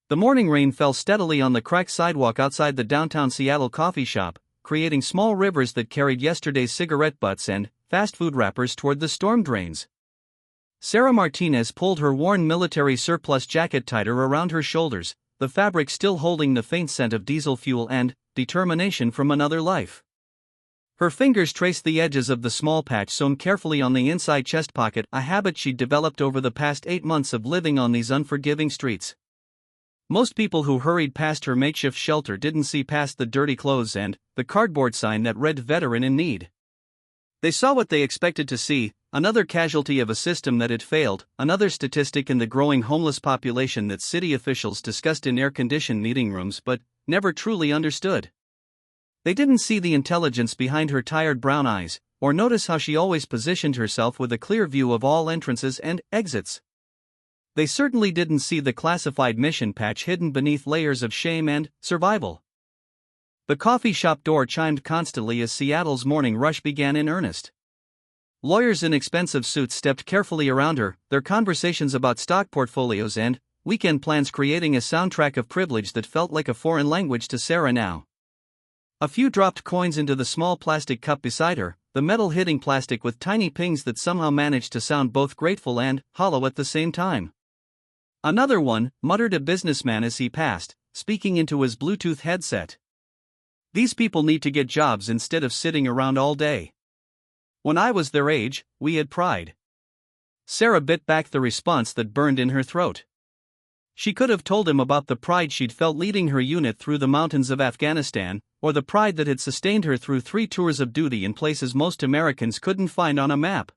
The morning rain fell steadily on the cracked sidewalk outside the downtown Seattle coffee shop, creating small rivers that carried yesterday's cigarette butts and fast food wrappers toward the storm drains. Sarah Martinez pulled her worn military surplus jacket tighter around her shoulders, the fabric still holding the faint scent of diesel fuel and determination from another life. Her fingers traced the edges of the small patch sewn carefully on the inside chest pocket, a habit she'd developed over the past 8 months of living on these unforgiving streets. Most people who hurried past her makeshift shelter didn't see past the dirty clothes and the cardboard sign that read "Veteran in Need." They saw what they expected to see: another casualty of a system that had failed, another statistic in the growing homeless population that city officials discussed in air-conditioned meeting rooms but never truly understood. They didn't see the intelligence behind her tired brown eyes, or notice how she always positioned herself with a clear view of all entrances and exits. They certainly didn't see the classified mission patch hidden beneath layers of shame and survival. The coffee shop door chimed constantly as Seattle's morning rush began in earnest. Lawyers in expensive suits stepped carefully around her, their conversations about stock portfolios and weekend plans creating a soundtrack of privilege that felt like a foreign language to Sarah now. A few dropped coins into the small plastic cup beside her, the metal hitting plastic with tiny pings that somehow managed to sound both grateful and hollow at the same time. "Another one," muttered a businessman as he passed, speaking into his Bluetooth headset. "These people need to get jobs instead of sitting around all day. When I was their age, we had pride." Sarah bit back the response that burned in her throat. She could have told him about the pride she'd felt leading her unit through the mountains of Afghanistan, or the pride that had sustained her through 3 tours of duty in places most Americans couldn't find on a map.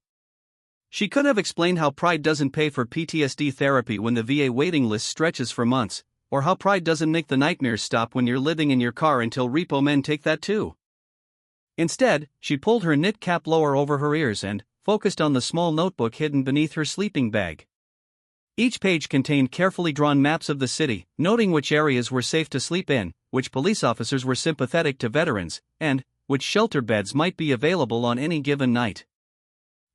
She could have explained how pride doesn't pay for PTSD therapy when the VA waiting list stretches for months, or how pride doesn't make the nightmares stop when you're living in your car until repo men take that too. Instead, she pulled her knit cap lower over her ears and focused on the small notebook hidden beneath her sleeping bag. Each page contained carefully drawn maps of the city, noting which areas were safe to sleep in, which police officers were sympathetic to veterans, and which shelter beds might be available on any given night.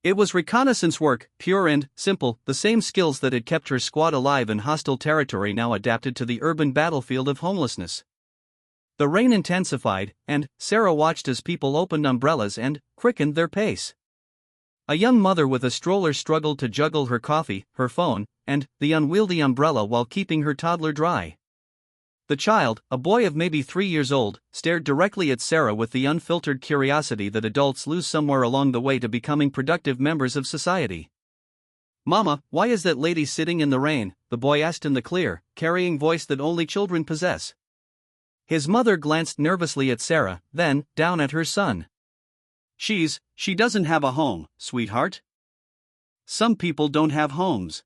It was reconnaissance work, pure and simple, the same skills that had kept her squad alive in hostile territory now adapted to the urban battlefield of homelessness. The rain intensified, and Sarah watched as people opened umbrellas and quickened their pace. A young mother with a stroller struggled to juggle her coffee, her phone, and the unwieldy umbrella while keeping her toddler dry. The child, a boy of maybe 3 years old, stared directly at Sarah with the unfiltered curiosity that adults lose somewhere along the way to becoming productive members of society. "Mama, why is that lady sitting in the rain?" the boy asked in the clear, carrying voice that only children possess. His mother glanced nervously at Sarah, then down at her son. She doesn't have a home, sweetheart. Some people don't have homes.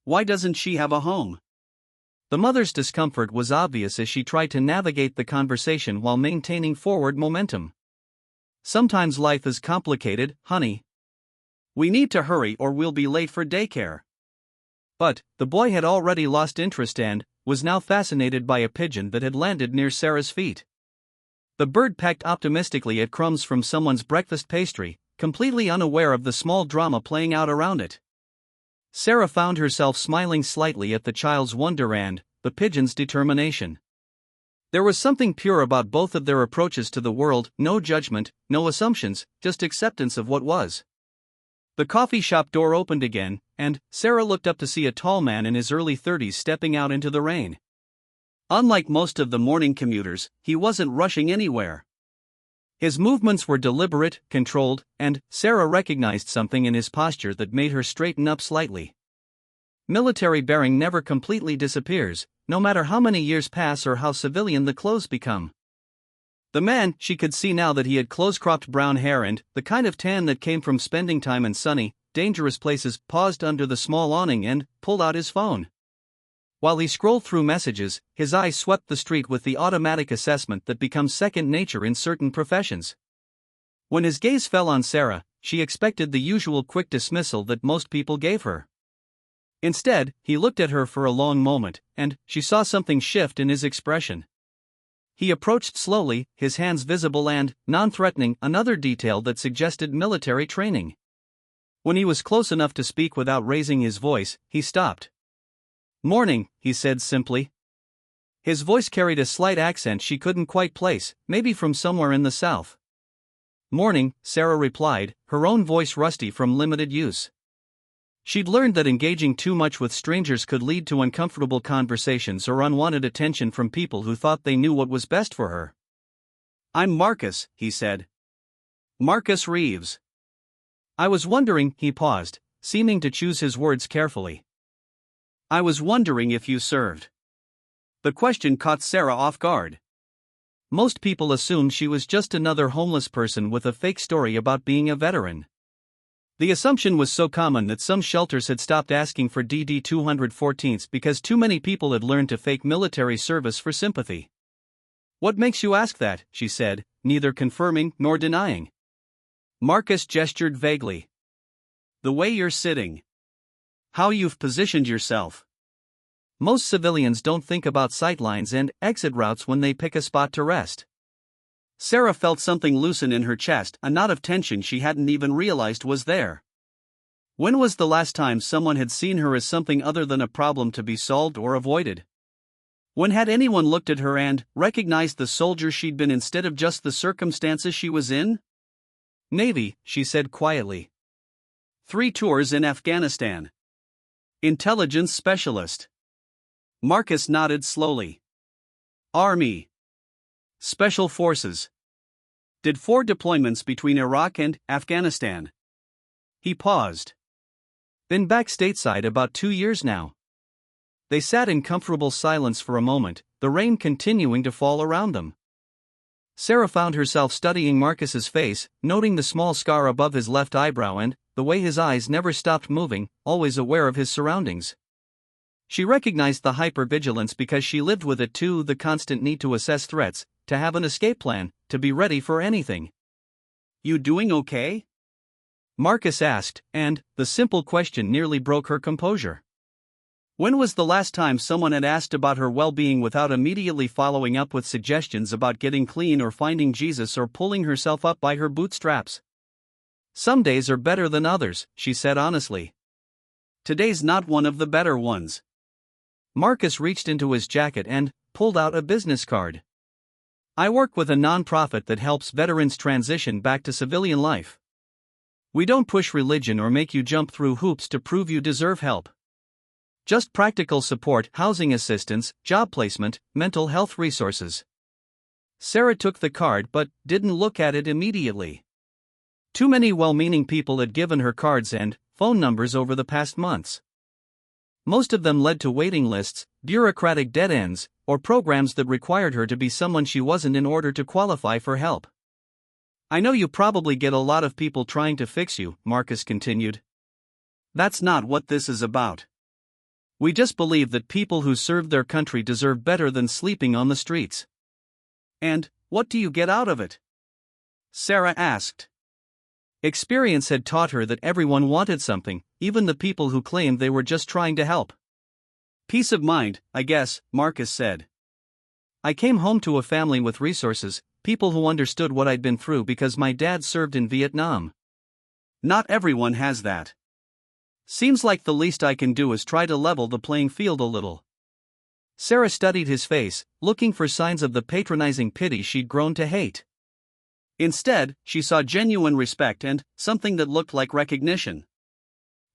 Why doesn't she have a home?" The mother's discomfort was obvious as she tried to navigate the conversation while maintaining forward momentum. "Sometimes life is complicated, honey. We need to hurry or we'll be late for daycare." But the boy had already lost interest and was now fascinated by a pigeon that had landed near Sarah's feet. The bird pecked optimistically at crumbs from someone's breakfast pastry, completely unaware of the small drama playing out around it. Sarah found herself smiling slightly at the child's wonder and the pigeon's determination. There was something pure about both of their approaches to the world: no judgment, no assumptions, just acceptance of what was. The coffee shop door opened again, and Sarah looked up to see a tall man in his early 30s stepping out into the rain. Unlike most of the morning commuters, he wasn't rushing anywhere. His movements were deliberate, controlled, and Sarah recognized something in his posture that made her straighten up slightly. Military bearing never completely disappears, no matter how many years pass or how civilian the clothes become. The man, she could see now that he had close-cropped brown hair and the kind of tan that came from spending time in sunny, dangerous places, paused under the small awning and pulled out his phone. While he scrolled through messages, his eyes swept the street with the automatic assessment that becomes second nature in certain professions. When his gaze fell on Sarah, she expected the usual quick dismissal that most people gave her. Instead, he looked at her for a long moment, and she saw something shift in his expression. He approached slowly, his hands visible and non-threatening, another detail that suggested military training. When he was close enough to speak without raising his voice, he stopped. Morning, he said simply. His voice carried a slight accent she couldn't quite place, maybe from somewhere in the south. Morning, Sarah replied, her own voice rusty from limited use. She'd learned that engaging too much with strangers could lead to uncomfortable conversations or unwanted attention from people who thought they knew what was best for her. I'm Marcus, he said. Marcus Reeves. I was wondering, he paused, seeming to choose his words carefully. I was wondering if you served. The question caught Sarah off guard. Most people assumed she was just another homeless person with a fake story about being a veteran. The assumption was so common that some shelters had stopped asking for DD 214s because too many people had learned to fake military service for sympathy. What makes you ask that, she said, neither confirming nor denying. Marcus gestured vaguely. The way you're sitting. How you've positioned yourself. Most civilians don't think about sightlines and exit routes when they pick a spot to rest. Sarah felt something loosen in her chest, a knot of tension she hadn't even realized was there. When was the last time someone had seen her as something other than a problem to be solved or avoided? When had anyone looked at her and recognized the soldier she'd been instead of just the circumstances she was in? Navy, she said quietly. 3 tours in Afghanistan. Intelligence specialist. Marcus nodded slowly. Army. Special Forces. Did 4 deployments between Iraq and Afghanistan. He paused. Been back stateside about 2 years now. They sat in comfortable silence for a moment, the rain continuing to fall around them. Sarah found herself studying Marcus's face, noting the small scar above his left eyebrow and the way his eyes never stopped moving, always aware of his surroundings. She recognized the hypervigilance because she lived with it too, the constant need to assess threats, to have an escape plan, to be ready for anything. You doing okay? Marcus asked, and the simple question nearly broke her composure. When was the last time someone had asked about her well-being without immediately following up with suggestions about getting clean or finding Jesus or pulling herself up by her bootstraps? Some days are better than others, she said honestly. Today's not one of the better ones. Marcus reached into his jacket and pulled out a business card. I work with a nonprofit that helps veterans transition back to civilian life. We don't push religion or make you jump through hoops to prove you deserve help. Just practical support, housing assistance, job placement, mental health resources. Sarah took the card but didn't look at it immediately. Too many well-meaning people had given her cards and phone numbers over the past months. Most of them led to waiting lists, bureaucratic dead ends, or programs that required her to be someone she wasn't in order to qualify for help. I know you probably get a lot of people trying to fix you, Marcus continued. That's not what this is about. We just believe that people who serve their country deserve better than sleeping on the streets. And what do you get out of it? Sarah asked. Experience had taught her that everyone wanted something, even the people who claimed they were just trying to help. Peace of mind, I guess, Marcus said. I came home to a family with resources, people who understood what I'd been through because my dad served in Vietnam. Not everyone has that. Seems like the least I can do is try to level the playing field a little. Sarah studied his face, looking for signs of the patronizing pity she'd grown to hate. Instead, she saw genuine respect and something that looked like recognition.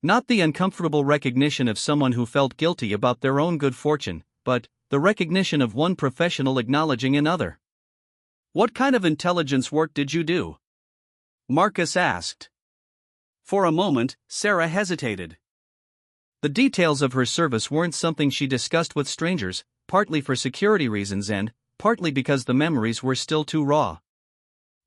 Not the uncomfortable recognition of someone who felt guilty about their own good fortune, but the recognition of one professional acknowledging another. What kind of intelligence work did you do? Marcus asked. For a moment, Sarah hesitated. The details of her service weren't something she discussed with strangers, partly for security reasons and partly because the memories were still too raw.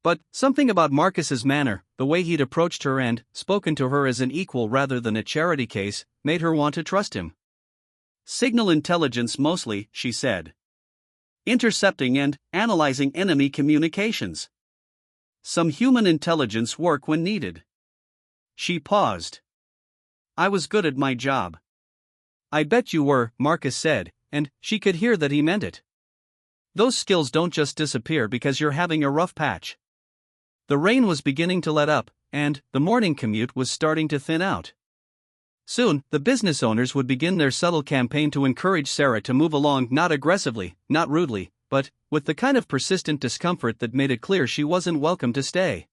But something about Marcus's manner, the way he'd approached her and spoken to her as an equal rather than a charity case, made her want to trust him. Signal intelligence mostly, she said. Intercepting and analyzing enemy communications. Some human intelligence work when needed. She paused. I was good at my job. I bet you were, Marcus said, and she could hear that he meant it. Those skills don't just disappear because you're having a rough patch. The rain was beginning to let up, and the morning commute was starting to thin out. Soon, the business owners would begin their subtle campaign to encourage Sarah to move along, not aggressively, not rudely, but with the kind of persistent discomfort that made it clear she wasn't welcome to stay.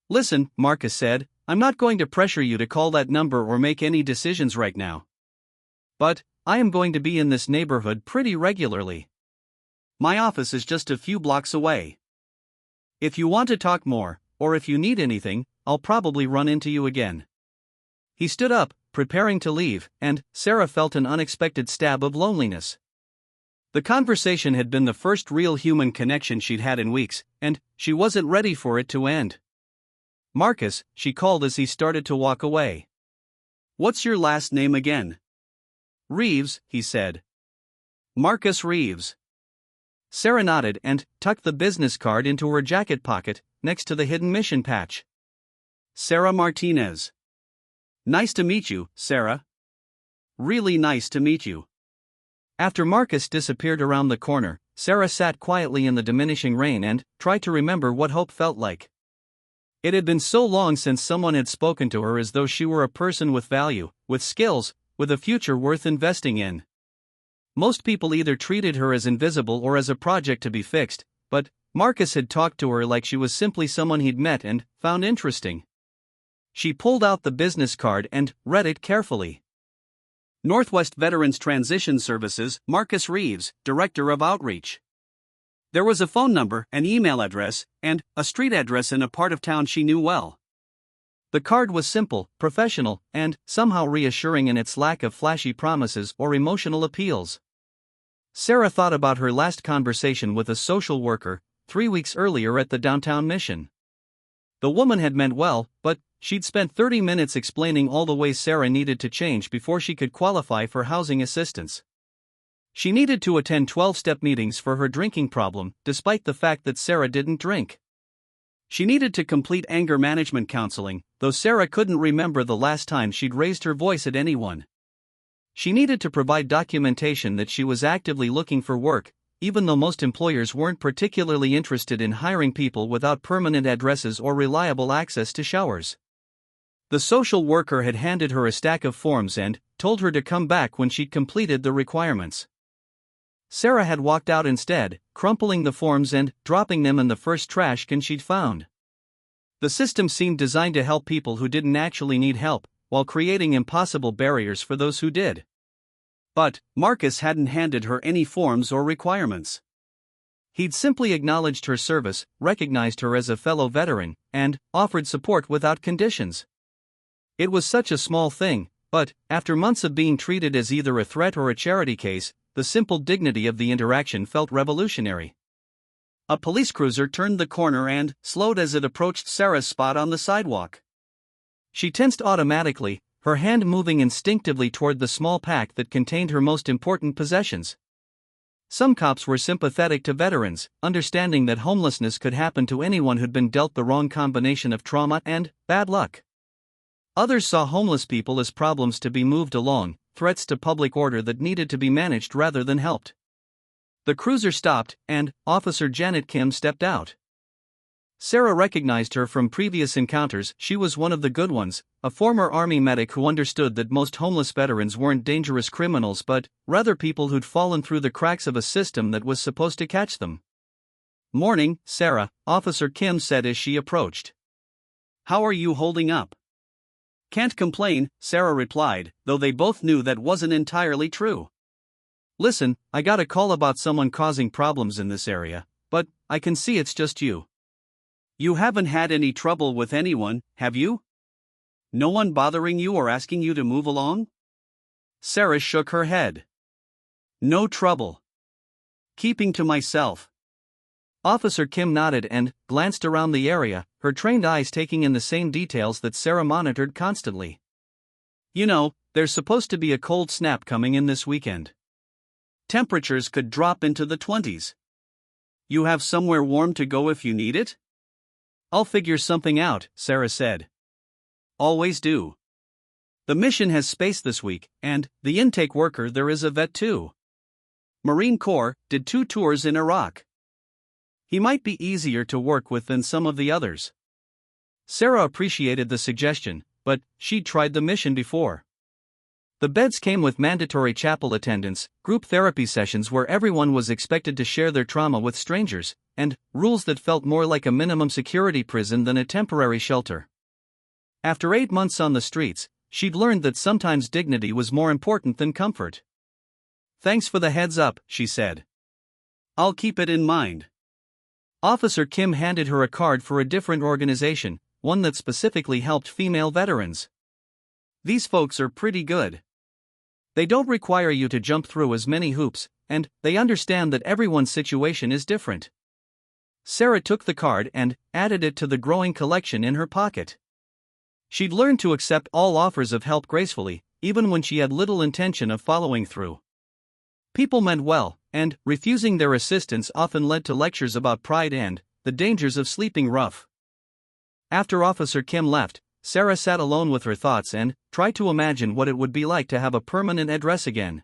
"Listen," Marcus said, "I'm not going to pressure you to call that number or make any decisions right now. But I am going to be in this neighborhood pretty regularly. My office is just a few blocks away. If you want to talk more, or if you need anything, I'll probably run into you again." He stood up, preparing to leave, and Sarah felt an unexpected stab of loneliness. The conversation had been the first real human connection she'd had in weeks, and she wasn't ready for it to end. "Marcus," she called as he started to walk away. "What's your last name again?" "Reeves," he said. "Marcus Reeves." Sarah nodded and tucked the business card into her jacket pocket, next to the hidden mission patch. "Sarah Martinez. Nice to meet you, Sarah." "Really nice to meet you." After Marcus disappeared around the corner, Sarah sat quietly in the diminishing rain and tried to remember what hope felt like. It had been so long since someone had spoken to her as though she were a person with value, with skills, with a future worth investing in. Most people either treated her as invisible or as a project to be fixed, but Marcus had talked to her like she was simply someone he'd met and found interesting. She pulled out the business card and read it carefully. "Northwest Veterans Transition Services, Marcus Reeves, Director of Outreach." There was a phone number, an email address, and a street address in a part of town she knew well. The card was simple, professional, and somehow reassuring in its lack of flashy promises or emotional appeals. Sarah thought about her last conversation with a social worker, 3 weeks earlier at the downtown mission. The woman had meant well, but she'd spent 30 minutes explaining all the ways Sarah needed to change before she could qualify for housing assistance. She needed to attend 12-step meetings for her drinking problem, despite the fact that Sarah didn't drink. She needed to complete anger management counseling, though Sarah couldn't remember the last time she'd raised her voice at anyone. She needed to provide documentation that she was actively looking for work, even though most employers weren't particularly interested in hiring people without permanent addresses or reliable access to showers. The social worker had handed her a stack of forms and told her to come back when she'd completed the requirements. Sarah had walked out instead, crumpling the forms and dropping them in the first trash can she'd found. The system seemed designed to help people who didn't actually need help, while creating impossible barriers for those who did. But Marcus hadn't handed her any forms or requirements. He'd simply acknowledged her service, recognized her as a fellow veteran, and offered support without conditions. It was such a small thing, but after months of being treated as either a threat or a charity case, the simple dignity of the interaction felt revolutionary. A police cruiser turned the corner and slowed as it approached Sarah's spot on the sidewalk. She tensed automatically, her hand moving instinctively toward the small pack that contained her most important possessions. Some cops were sympathetic to veterans, understanding that homelessness could happen to anyone who'd been dealt the wrong combination of trauma and bad luck. Others saw homeless people as problems to be moved along, threats to public order that needed to be managed rather than helped. The cruiser stopped, and Officer Janet Kim stepped out. Sarah recognized her from previous encounters. She was one of the good ones, a former Army medic who understood that most homeless veterans weren't dangerous criminals but rather people who'd fallen through the cracks of a system that was supposed to catch them. "Morning, Sarah," Officer Kim said as she approached. "How are you holding up?" "Can't complain," Sarah replied, though they both knew that wasn't entirely true. "Listen, I got a call about someone causing problems in this area, but I can see it's just you. You haven't had any trouble with anyone, have you? No one bothering you or asking you to move along?" Sarah shook her head. "No trouble. Keeping to myself." Officer Kim nodded and glanced around the area, her trained eyes taking in the same details that Sarah monitored constantly. "You know, there's supposed to be a cold snap coming in this weekend. Temperatures could drop into the 20s. You have somewhere warm to go if you need it?" "I'll figure something out," Sarah said. "Always do. The mission has space this week, and the intake worker there is a vet too. Marine Corps, did 2 tours in Iraq. He might be easier to work with than some of the others." Sarah appreciated the suggestion, but she'd tried the mission before. The beds came with mandatory chapel attendance, group therapy sessions where everyone was expected to share their trauma with strangers, and rules that felt more like a minimum security prison than a temporary shelter. After 8 months on the streets, she'd learned that sometimes dignity was more important than comfort. "Thanks for the heads up," she said. "I'll keep it in mind." Officer Kim handed her a card for a different organization, one that specifically helped female veterans. "These folks are pretty good. They don't require you to jump through as many hoops, and they understand that everyone's situation is different." Sarah took the card and added it to the growing collection in her pocket. She'd learned to accept all offers of help gracefully, even when she had little intention of following through. People meant well, and refusing their assistance often led to lectures about pride and the dangers of sleeping rough. After Officer Kim left, Sarah sat alone with her thoughts and tried to imagine what it would be like to have a permanent address again.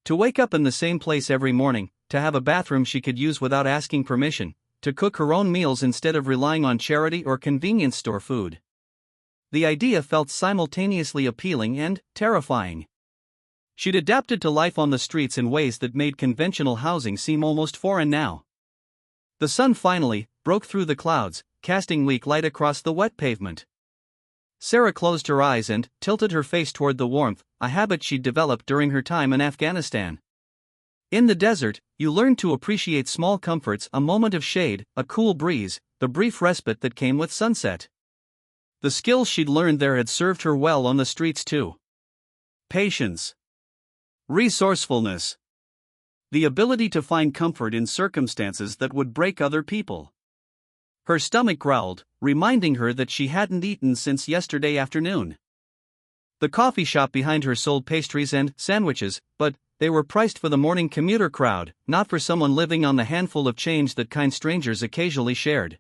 To wake up in the same place every morning, to have a bathroom she could use without asking permission, to cook her own meals instead of relying on charity or convenience store food. The idea felt simultaneously appealing and terrifying. She'd adapted to life on the streets in ways that made conventional housing seem almost foreign now. The sun finally broke through the clouds, casting weak light across the wet pavement. Sarah closed her eyes and tilted her face toward the warmth, a habit she'd developed during her time in Afghanistan. In the desert, you learn to appreciate small comforts: a moment of shade, a cool breeze, the brief respite that came with sunset. The skills she'd learned there had served her well on the streets too. Patience. Resourcefulness. The ability to find comfort in circumstances that would break other people. Her stomach growled, reminding her that she hadn't eaten since yesterday afternoon. The coffee shop behind her sold pastries and sandwiches, but they were priced for the morning commuter crowd, not for someone living on the handful of change that kind strangers occasionally shared.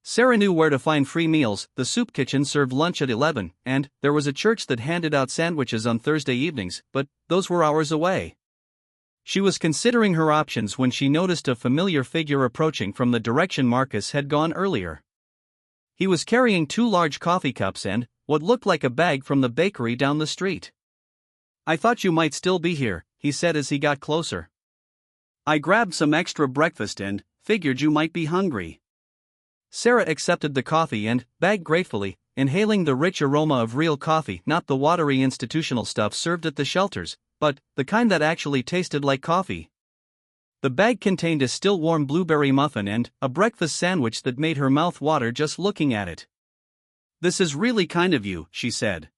Sarah knew where to find free meals. The soup kitchen served lunch at 11, and there was a church that handed out sandwiches on Thursday evenings, but those were hours away. She was considering her options when she noticed a familiar figure approaching from the direction Marcus had gone earlier. He was carrying 2 large coffee cups and what looked like a bag from the bakery down the street. "I thought you might still be here," he said as he got closer. "I grabbed some extra breakfast and figured you might be hungry." Sarah accepted the coffee and bag gratefully, inhaling the rich aroma of real coffee, not the watery institutional stuff served at the shelters, but the kind that actually tasted like coffee. The bag contained a still warm blueberry muffin and a breakfast sandwich that made her mouth water just looking at it. "This is really kind of you," she said.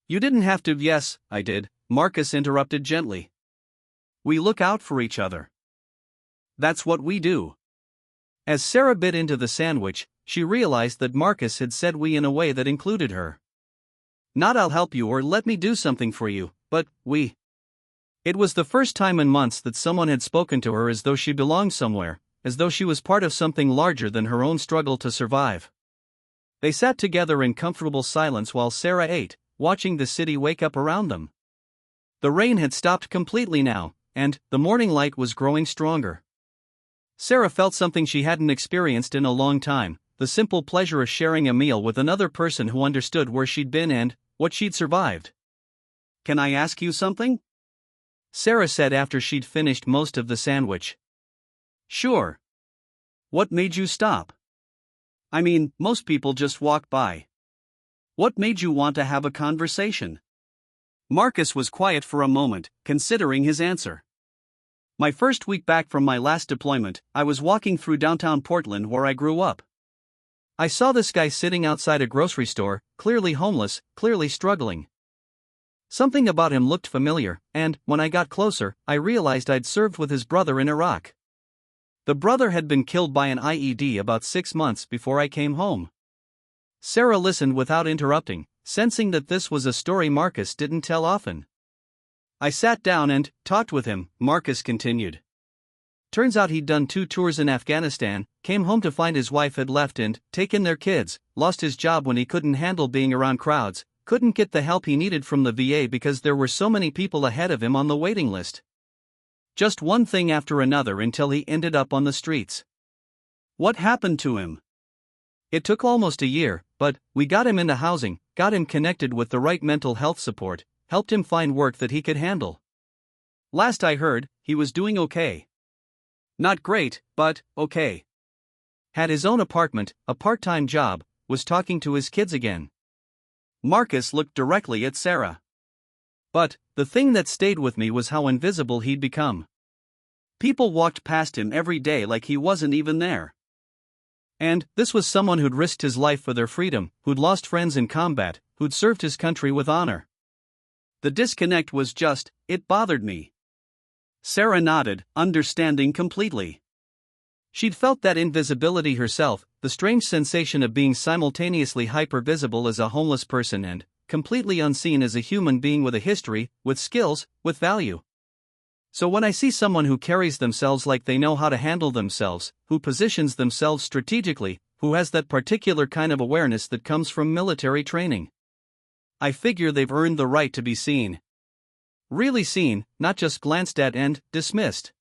"You didn't have to." "Yes, I did," Marcus interrupted gently. "We look out for each other. That's what we do." As Sarah bit into the sandwich, she realized that Marcus had said "we" in a way that included her. Not "I'll help you" or "let me do something for you," but "we." It was the first time in months that someone had spoken to her as though she belonged somewhere, as though she was part of something larger than her own struggle to survive. They sat together in comfortable silence while Sarah ate, watching the city wake up around them. The rain had stopped completely now, and the morning light was growing stronger. Sarah felt something she hadn't experienced in a long time, the simple pleasure of sharing a meal with another person who understood where she'd been and what she'd survived. "Can I ask you something?" Sarah said after she'd finished most of the sandwich. "Sure. What made you stop? I mean, most people just walk by. What made you want to have a conversation?" Marcus was quiet for a moment, considering his answer. "My first week back from my last deployment, I was walking through downtown Portland where I grew up. I saw this guy sitting outside a grocery store, clearly homeless, clearly struggling. Something about him looked familiar, and when I got closer, I realized I'd served with his brother in Iraq. The brother had been killed by an IED about 6 months before I came home." Sarah listened without interrupting, sensing that this was a story Marcus didn't tell often. "I sat down and talked with him," Marcus continued. "Turns out he'd done 2 tours in Afghanistan, came home to find his wife had left and taken their kids, lost his job when he couldn't handle being around crowds, couldn't get the help he needed from the VA because there were so many people ahead of him on the waiting list. Just one thing after another until he ended up on the streets." "What happened to him?" "It took almost a year, but we got him into housing, got him connected with the right mental health support, helped him find work that he could handle. Last I heard, he was doing okay. Not great, but okay. Had his own apartment, a part-time job, was talking to his kids again. Marcus looked directly at Sarah. But the thing that stayed with me was how invisible he'd become. People walked past him every day like he wasn't even there. And this was someone who'd risked his life for their freedom, who'd lost friends in combat, who'd served his country with honor. The disconnect was just, it bothered me. Sarah nodded, understanding completely. She'd felt that invisibility herself, the strange sensation of being simultaneously hyper-visible as a homeless person and completely unseen as a human being with a history, with skills, with value. So when I see someone who carries themselves like they know how to handle themselves, who positions themselves strategically, who has that particular kind of awareness that comes from military training, I figure they've earned the right to be seen. Really seen, not just glanced at and dismissed.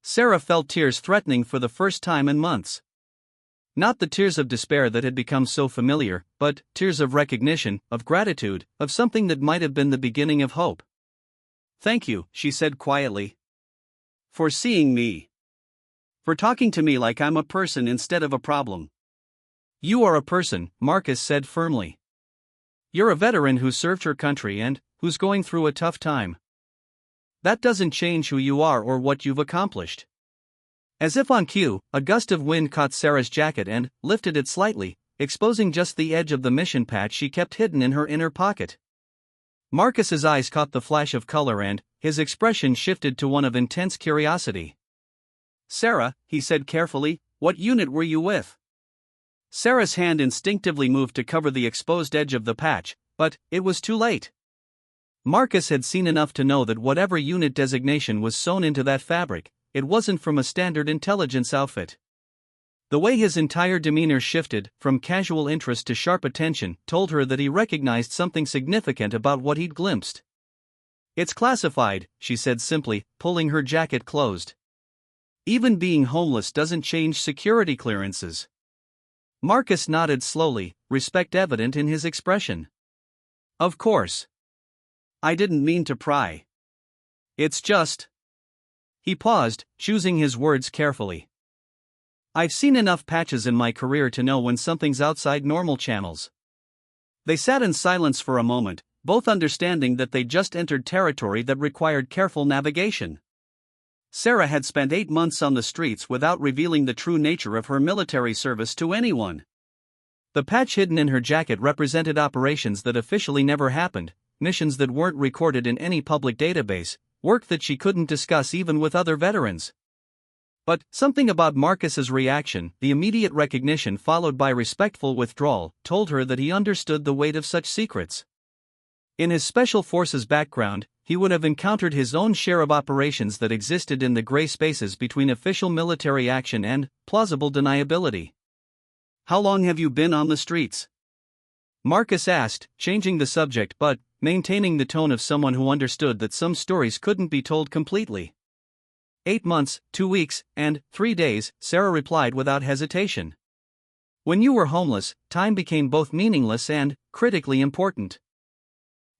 Sarah felt tears threatening for the first time in months. Not the tears of despair that had become so familiar, but tears of recognition, of gratitude, of something that might have been the beginning of hope. "Thank you," she said quietly. "For seeing me. For talking to me like I'm a person instead of a problem." "You are a person," Marcus said firmly. "You're a veteran who served her country and who's going through a tough time. That doesn't change who you are or what you've accomplished." As if on cue, a gust of wind caught Sarah's jacket and lifted it slightly, exposing just the edge of the mission patch she kept hidden in her inner pocket. Marcus's eyes caught the flash of color and his expression shifted to one of intense curiosity. "Sarah," he said carefully, "what unit were you with?" Sarah's hand instinctively moved to cover the exposed edge of the patch, but it was too late. Marcus had seen enough to know that whatever unit designation was sewn into that fabric, it wasn't from a standard intelligence outfit. The way his entire demeanor shifted, from casual interest to sharp attention, told her that he recognized something significant about what he'd glimpsed. "It's classified," she said simply, pulling her jacket closed. "Even being homeless doesn't change security clearances." Marcus nodded slowly, respect evident in his expression. "Of course. I didn't mean to pry. It's just..." He paused, choosing his words carefully. "I've seen enough patches in my career to know when something's outside normal channels." They sat in silence for a moment, both understanding that they just entered territory that required careful navigation. Sarah had spent 8 months on the streets without revealing the true nature of her military service to anyone. The patch hidden in her jacket represented operations that officially never happened, missions that weren't recorded in any public database, work that she couldn't discuss even with other veterans. But something about Marcus's reaction, the immediate recognition followed by respectful withdrawal, told her that he understood the weight of such secrets. In his Special Forces background, he would have encountered his own share of operations that existed in the gray spaces between official military action and plausible deniability. "How long have you been on the streets?" Marcus asked, changing the subject but maintaining the tone of someone who understood that some stories couldn't be told completely. 8 months, 2 weeks, and 3 days, Sarah replied without hesitation. "When you were homeless, time became both meaningless and critically important.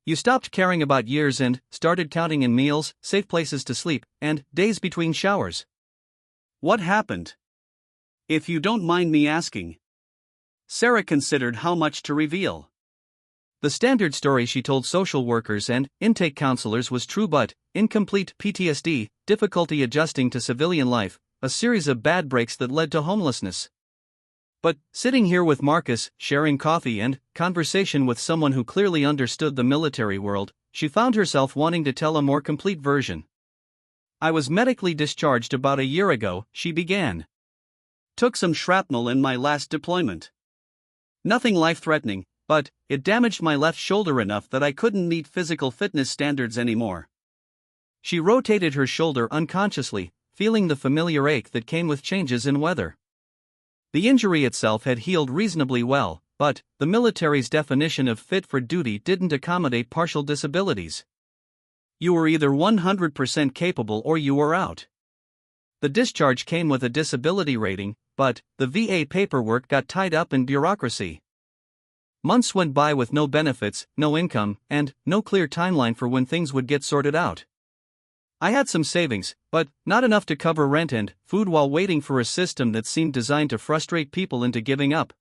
You stopped caring about years and started counting in meals, safe places to sleep, and days between showers." "What happened? If you don't mind me asking." Sarah considered how much to reveal. The standard story she told social workers and intake counselors was true but incomplete: PTSD, difficulty adjusting to civilian life, a series of bad breaks that led to homelessness. But sitting here with Marcus, sharing coffee and conversation with someone who clearly understood the military world, she found herself wanting to tell a more complete version. "I was medically discharged about a year ago," she began. "Took some shrapnel in my last deployment. Nothing life-threatening, but it damaged my left shoulder enough that I couldn't meet physical fitness standards anymore." She rotated her shoulder unconsciously, feeling the familiar ache that came with changes in weather. The injury itself had healed reasonably well, but the military's definition of fit for duty didn't accommodate partial disabilities. You were either 100% capable or you were out. The discharge came with a disability rating, but the VA paperwork got tied up in bureaucracy. Months went by with no benefits, no income, and no clear timeline for when things would get sorted out. I had some savings, but not enough to cover rent and food while waiting for a system that seemed designed to frustrate people into giving up.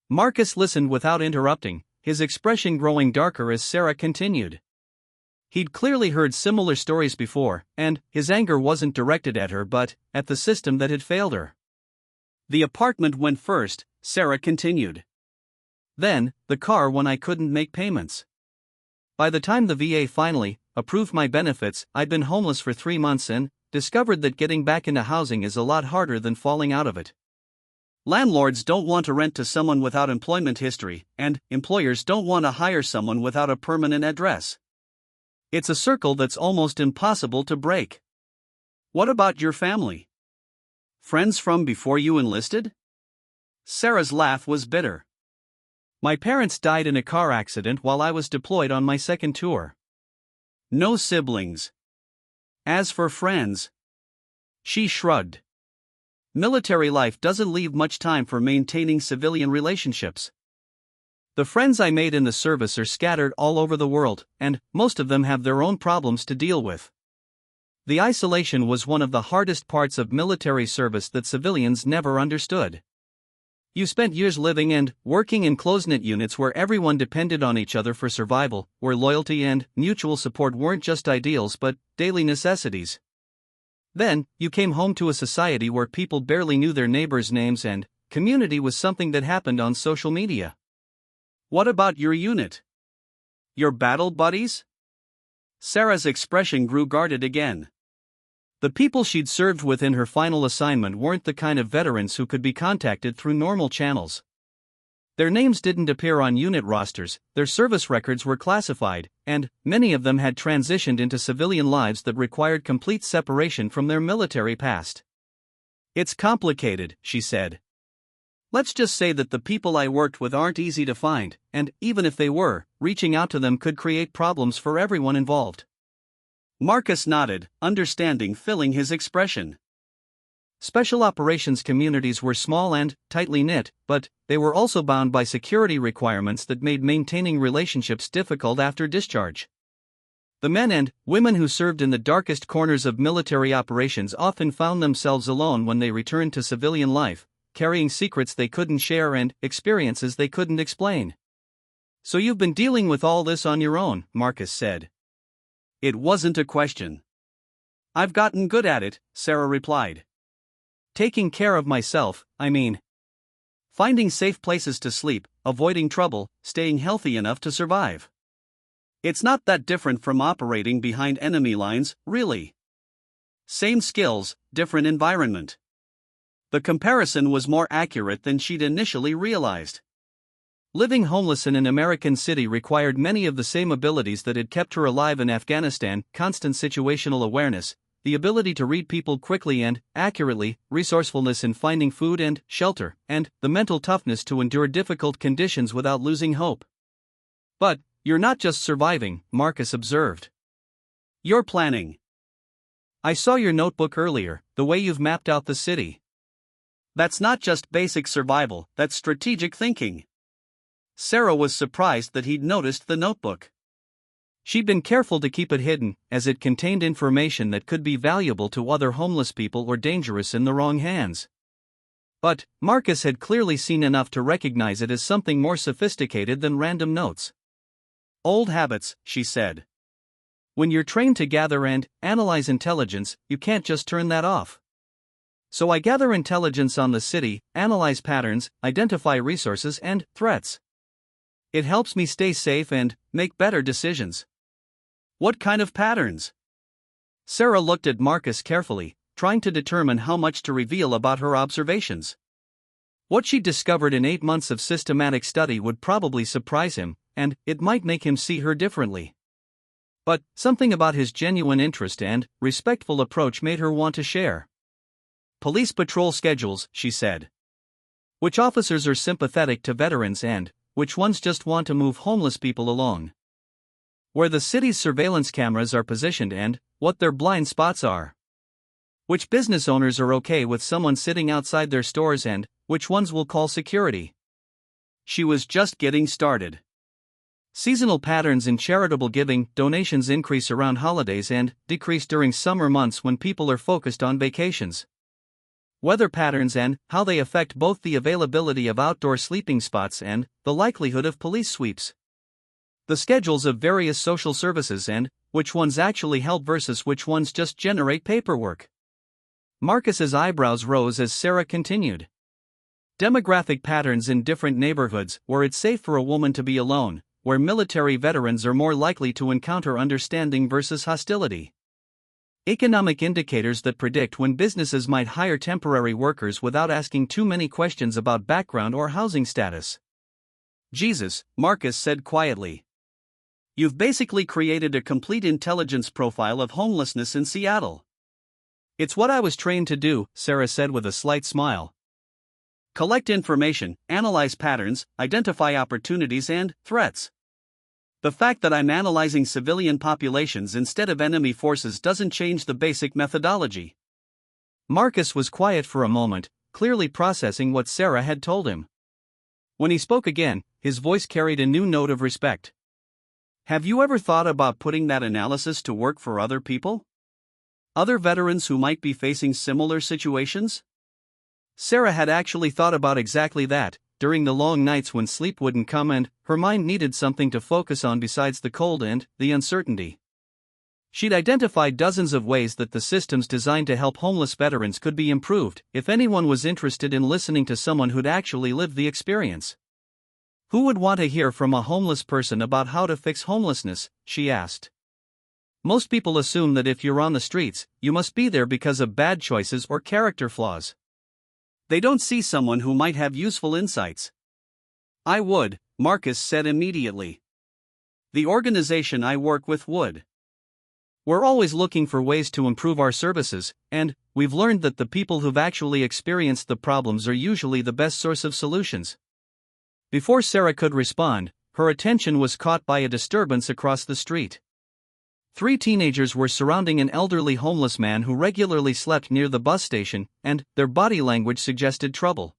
Marcus listened without interrupting, his expression growing darker as Sarah continued. He'd clearly heard similar stories before, and his anger wasn't directed at her but at the system that had failed her. The apartment went first, Sarah continued. Then, the car when I couldn't make payments. By the time the VA finally approved my benefits, I'd been homeless for 3 months and discovered that getting back into housing is a lot harder than falling out of it. Landlords don't want to rent to someone without employment history, and employers don't want to hire someone without a permanent address. It's a circle that's almost impossible to break. What about your family? Friends from before you enlisted? Sarah's laugh was bitter. My parents died in a car accident while I was deployed on my second tour. No siblings. As for friends, she shrugged. Military life doesn't leave much time for maintaining civilian relationships. The friends I made in the service are scattered all over the world, and most of them have their own problems to deal with. The isolation was one of the hardest parts of military service that civilians never understood. You spent years living and working in close-knit units where everyone depended on each other for survival, where loyalty and mutual support weren't just ideals but daily necessities. Then, you came home to a society where people barely knew their neighbors' names and community was something that happened on social media. What about your unit? Your battle buddies? Sarah's expression grew guarded again. The people she'd served with in her final assignment weren't the kind of veterans who could be contacted through normal channels. Their names didn't appear on unit rosters, their service records were classified, and many of them had transitioned into civilian lives that required complete separation from their military past. It's complicated, she said. Let's just say that the people I worked with aren't easy to find, and even if they were, reaching out to them could create problems for everyone involved. Marcus nodded, understanding filling his expression. Special operations communities were small and tightly knit, but they were also bound by security requirements that made maintaining relationships difficult after discharge. The men and women who served in the darkest corners of military operations often found themselves alone when they returned to civilian life, carrying secrets they couldn't share and experiences they couldn't explain. So you've been dealing with all this on your own, Marcus said. It wasn't a question. I've gotten good at it, Sarah replied. Taking care of myself, I mean. Finding safe places to sleep, avoiding trouble, staying healthy enough to survive. It's not that different from operating behind enemy lines, really. Same skills, different environment. The comparison was more accurate than she'd initially realized. Living homeless in an American city required many of the same abilities that had kept her alive in Afghanistan: constant situational awareness, the ability to read people quickly and accurately, resourcefulness in finding food and shelter, and the mental toughness to endure difficult conditions without losing hope. But you're not just surviving, Marcus observed. You're planning. I saw your notebook earlier, the way you've mapped out the city. That's not just basic survival, that's strategic thinking. Sarah was surprised that he'd noticed the notebook. She'd been careful to keep it hidden, as it contained information that could be valuable to other homeless people or dangerous in the wrong hands. But Marcus had clearly seen enough to recognize it as something more sophisticated than random notes. Old habits, she said. When you're trained to gather and analyze intelligence, you can't just turn that off. So I gather intelligence on the city, analyze patterns, identify resources and threats. It helps me stay safe and make better decisions. What kind of patterns? Sarah looked at Marcus carefully, trying to determine how much to reveal about her observations. What she discovered in 8 months of systematic study would probably surprise him, and it might make him see her differently. But something about his genuine interest and respectful approach made her want to share. Police patrol schedules, she said. Which officers are sympathetic to veterans and which ones just want to move homeless people along? Where the city's surveillance cameras are positioned and what their blind spots are. Which business owners are okay with someone sitting outside their stores and which ones will call security. She was just getting started. Seasonal patterns in charitable giving, donations increase around holidays and decrease during summer months when people are focused on vacations. Weather patterns and how they affect both the availability of outdoor sleeping spots and the likelihood of police sweeps. The schedules of various social services and which ones actually help versus which ones just generate paperwork. Marcus's eyebrows rose as Sarah continued. Demographic patterns in different neighborhoods where it's safe for a woman to be alone, where military veterans are more likely to encounter understanding versus hostility. Economic indicators that predict when businesses might hire temporary workers without asking too many questions about background or housing status. Jesus, Marcus said quietly. You've basically created a complete intelligence profile of homelessness in Seattle. It's what I was trained to do, Sarah said with a slight smile. Collect information, analyze patterns, identify opportunities and threats. The fact that I'm analyzing civilian populations instead of enemy forces doesn't change the basic methodology. Marcus was quiet for a moment, clearly processing what Sarah had told him. When he spoke again, his voice carried a new note of respect. Have you ever thought about putting that analysis to work for other people? Other veterans who might be facing similar situations? Sarah had actually thought about exactly that, during the long nights when sleep wouldn't come and her mind needed something to focus on besides the cold and the uncertainty. She'd identified dozens of ways that the systems designed to help homeless veterans could be improved if anyone was interested in listening to someone who'd actually lived the experience. Who would want to hear from a homeless person about how to fix homelessness, she asked. Most people assume that if you're on the streets, you must be there because of bad choices or character flaws. They don't see someone who might have useful insights. I would, Marcus said immediately. The organization I work with would. We're always looking for ways to improve our services, and we've learned that the people who've actually experienced the problems are usually the best source of solutions. Before Sarah could respond, her attention was caught by a disturbance across the street. 3 teenagers were surrounding an elderly homeless man who regularly slept near the bus station, and their body language suggested trouble.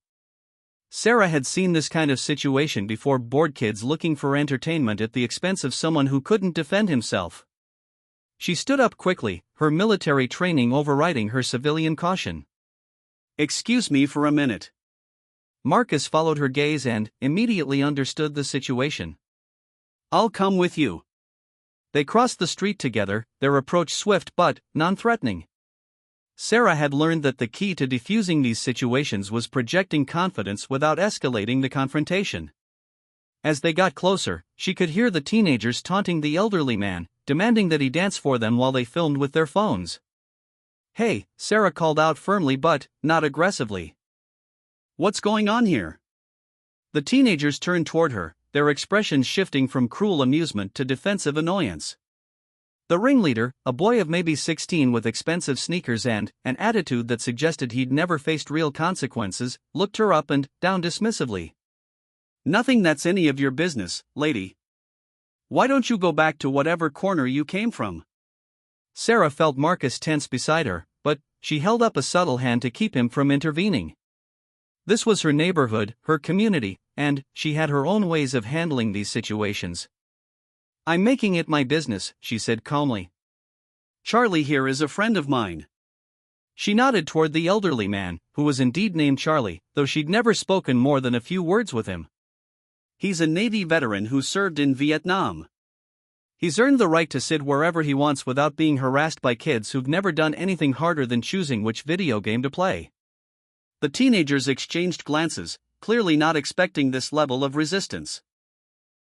Sarah had seen this kind of situation before: bored kids looking for entertainment at the expense of someone who couldn't defend himself. She stood up quickly, her military training overriding her civilian caution. Excuse me for a minute. Marcus followed her gaze and immediately understood the situation. I'll come with you. They crossed the street together, their approach swift but non-threatening. Sarah had learned that the key to defusing these situations was projecting confidence without escalating the confrontation. As they got closer, she could hear the teenagers taunting the elderly man, demanding that he dance for them while they filmed with their phones. Hey, Sarah called out firmly but not aggressively. What's going on here? The teenagers turned toward her, their expressions shifting from cruel amusement to defensive annoyance. The ringleader, a boy of maybe 16 with expensive sneakers and an attitude that suggested he'd never faced real consequences, looked her up and down dismissively. Nothing that's any of your business, lady. Why don't you go back to whatever corner you came from? Sarah felt Marcus tense beside her, but she held up a subtle hand to keep him from intervening. This was her neighborhood, her community, and she had her own ways of handling these situations. I'm making it my business, she said calmly. Charlie here is a friend of mine. She nodded toward the elderly man, who was indeed named Charlie, though she'd never spoken more than a few words with him. He's a Navy veteran who served in Vietnam. He's earned the right to sit wherever he wants without being harassed by kids who've never done anything harder than choosing which video game to play. The teenagers exchanged glances, clearly not expecting this level of resistance.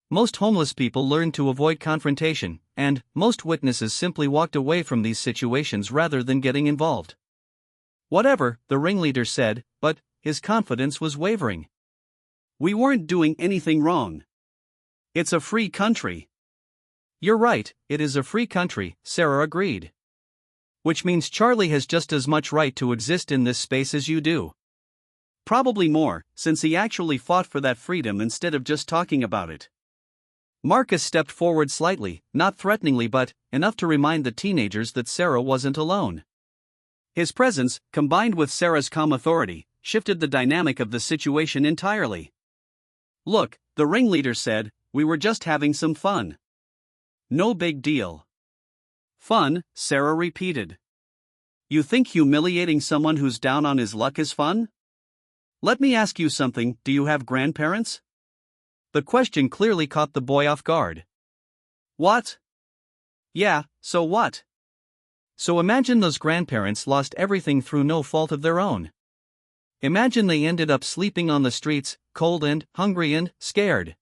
Most homeless people learn to avoid confrontation, and most witnesses simply walked away from these situations rather than getting involved. Whatever, the ringleader said, but his confidence was wavering. We weren't doing anything wrong. It's a free country. You're right, it is a free country, Sarah agreed. Which means Charlie has just as much right to exist in this space as you do. Probably more, since he actually fought for that freedom instead of just talking about it. Marcus stepped forward slightly, not threateningly but enough to remind the teenagers that Sarah wasn't alone. His presence, combined with Sarah's calm authority, shifted the dynamic of the situation entirely. Look, the ringleader said, we were just having some fun. No big deal. Fun, Sarah repeated. You think humiliating someone who's down on his luck is fun? Let me ask you something, do you have grandparents? The question clearly caught the boy off guard. What? Yeah, so what? So imagine those grandparents lost everything through no fault of their own. Imagine they ended up sleeping on the streets, cold and hungry and scared.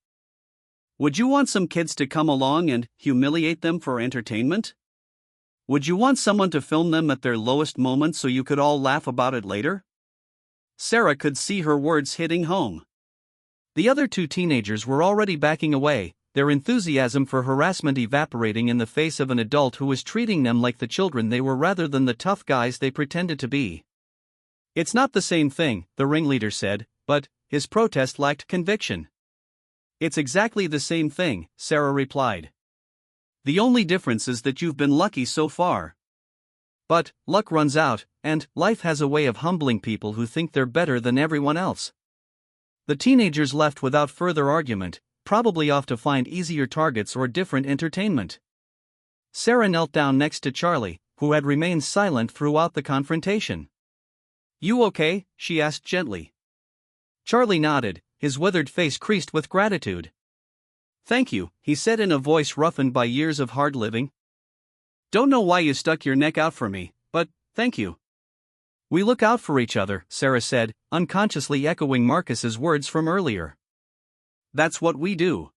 Would you want some kids to come along and humiliate them for entertainment? Would you want someone to film them at their lowest moments so you could all laugh about it later? Sarah could see her words hitting home. The other two teenagers were already backing away, their enthusiasm for harassment evaporating in the face of an adult who was treating them like the children they were rather than the tough guys they pretended to be. It's not the same thing, the ringleader said, but his protest lacked conviction. It's exactly the same thing, Sarah replied. The only difference is that you've been lucky so far. But luck runs out, and life has a way of humbling people who think they're better than everyone else. The teenagers left without further argument, probably off to find easier targets or different entertainment. Sarah knelt down next to Charlie, who had remained silent throughout the confrontation. You okay? She asked gently. Charlie nodded, his withered face creased with gratitude. Thank you, he said in a voice roughened by years of hard living. Don't know why you stuck your neck out for me, but thank you. We look out for each other, Sarah said, unconsciously echoing Marcus's words from earlier. That's what we do.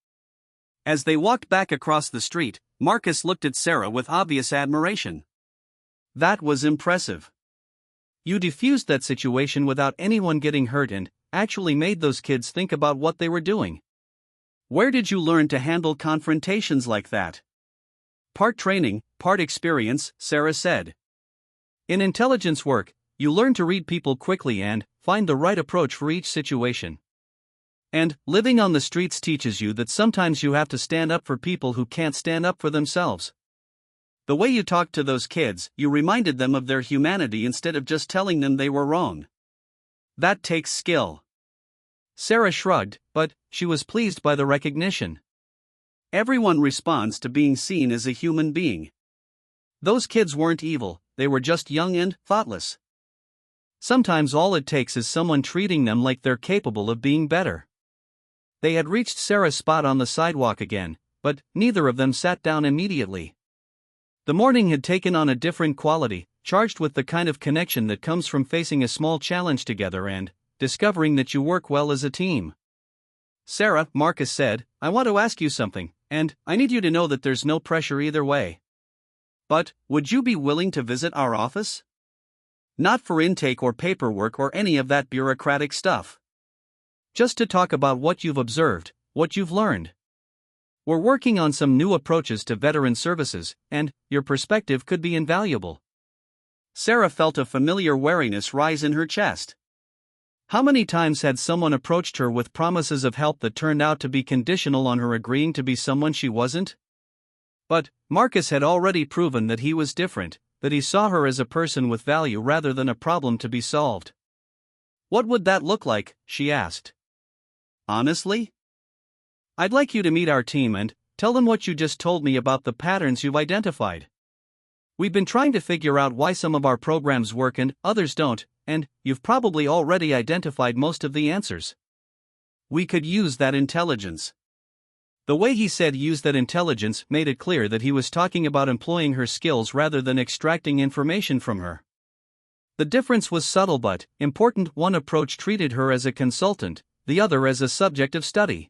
As they walked back across the street, Marcus looked at Sarah with obvious admiration. That was impressive. You diffused that situation without anyone getting hurt and actually made those kids think about what they were doing. Where did you learn to handle confrontations like that? Part training, part experience, Sarah said. In intelligence work, you learn to read people quickly and find the right approach for each situation. And living on the streets teaches you that sometimes you have to stand up for people who can't stand up for themselves. The way you talked to those kids, you reminded them of their humanity instead of just telling them they were wrong. That takes skill. Sarah shrugged, but she was pleased by the recognition. Everyone responds to being seen as a human being. Those kids weren't evil, they were just young and thoughtless. Sometimes all it takes is someone treating them like they're capable of being better. They had reached Sarah's spot on the sidewalk again, but neither of them sat down immediately. The morning had taken on a different quality, charged with the kind of connection that comes from facing a small challenge together and discovering that you work well as a team. Sarah, Marcus said, I want to ask you something, and I need you to know that there's no pressure either way. But, would you be willing to visit our office? Not for intake or paperwork or any of that bureaucratic stuff. Just to talk about what you've observed, what you've learned. We're working on some new approaches to veteran services, and your perspective could be invaluable. Sarah felt a familiar wariness rise in her chest. How many times had someone approached her with promises of help that turned out to be conditional on her agreeing to be someone she wasn't? But Marcus had already proven that he was different, that he saw her as a person with value rather than a problem to be solved. What would that look like? She asked. Honestly? I'd like you to meet our team and tell them what you just told me about the patterns you've identified. We've been trying to figure out why some of our programs work and others don't, and you've probably already identified most of the answers. We could use that intelligence. The way he said use that intelligence made it clear that he was talking about employing her skills rather than extracting information from her. The difference was subtle but important. One approach treated her as a consultant, the other as a subject of study.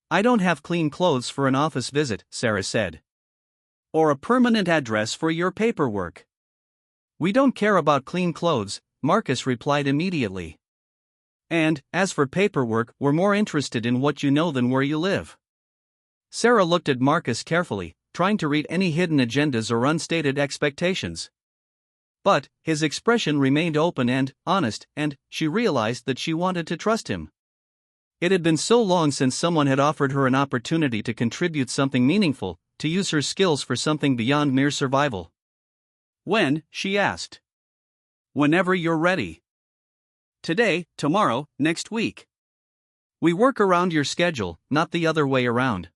I don't have clean clothes for an office visit, Sarah said. Or a permanent address for your paperwork. We don't care about clean clothes, Marcus replied immediately. And, as for paperwork, we're more interested in what you know than where you live. Sarah looked at Marcus carefully, trying to read any hidden agendas or unstated expectations. But his expression remained open and honest, and she realized that she wanted to trust him. It had been so long since someone had offered her an opportunity to contribute something meaningful, to use her skills for something beyond mere survival. When? She asked. Whenever you're ready. Today, tomorrow, next week. We work around your schedule, not the other way around.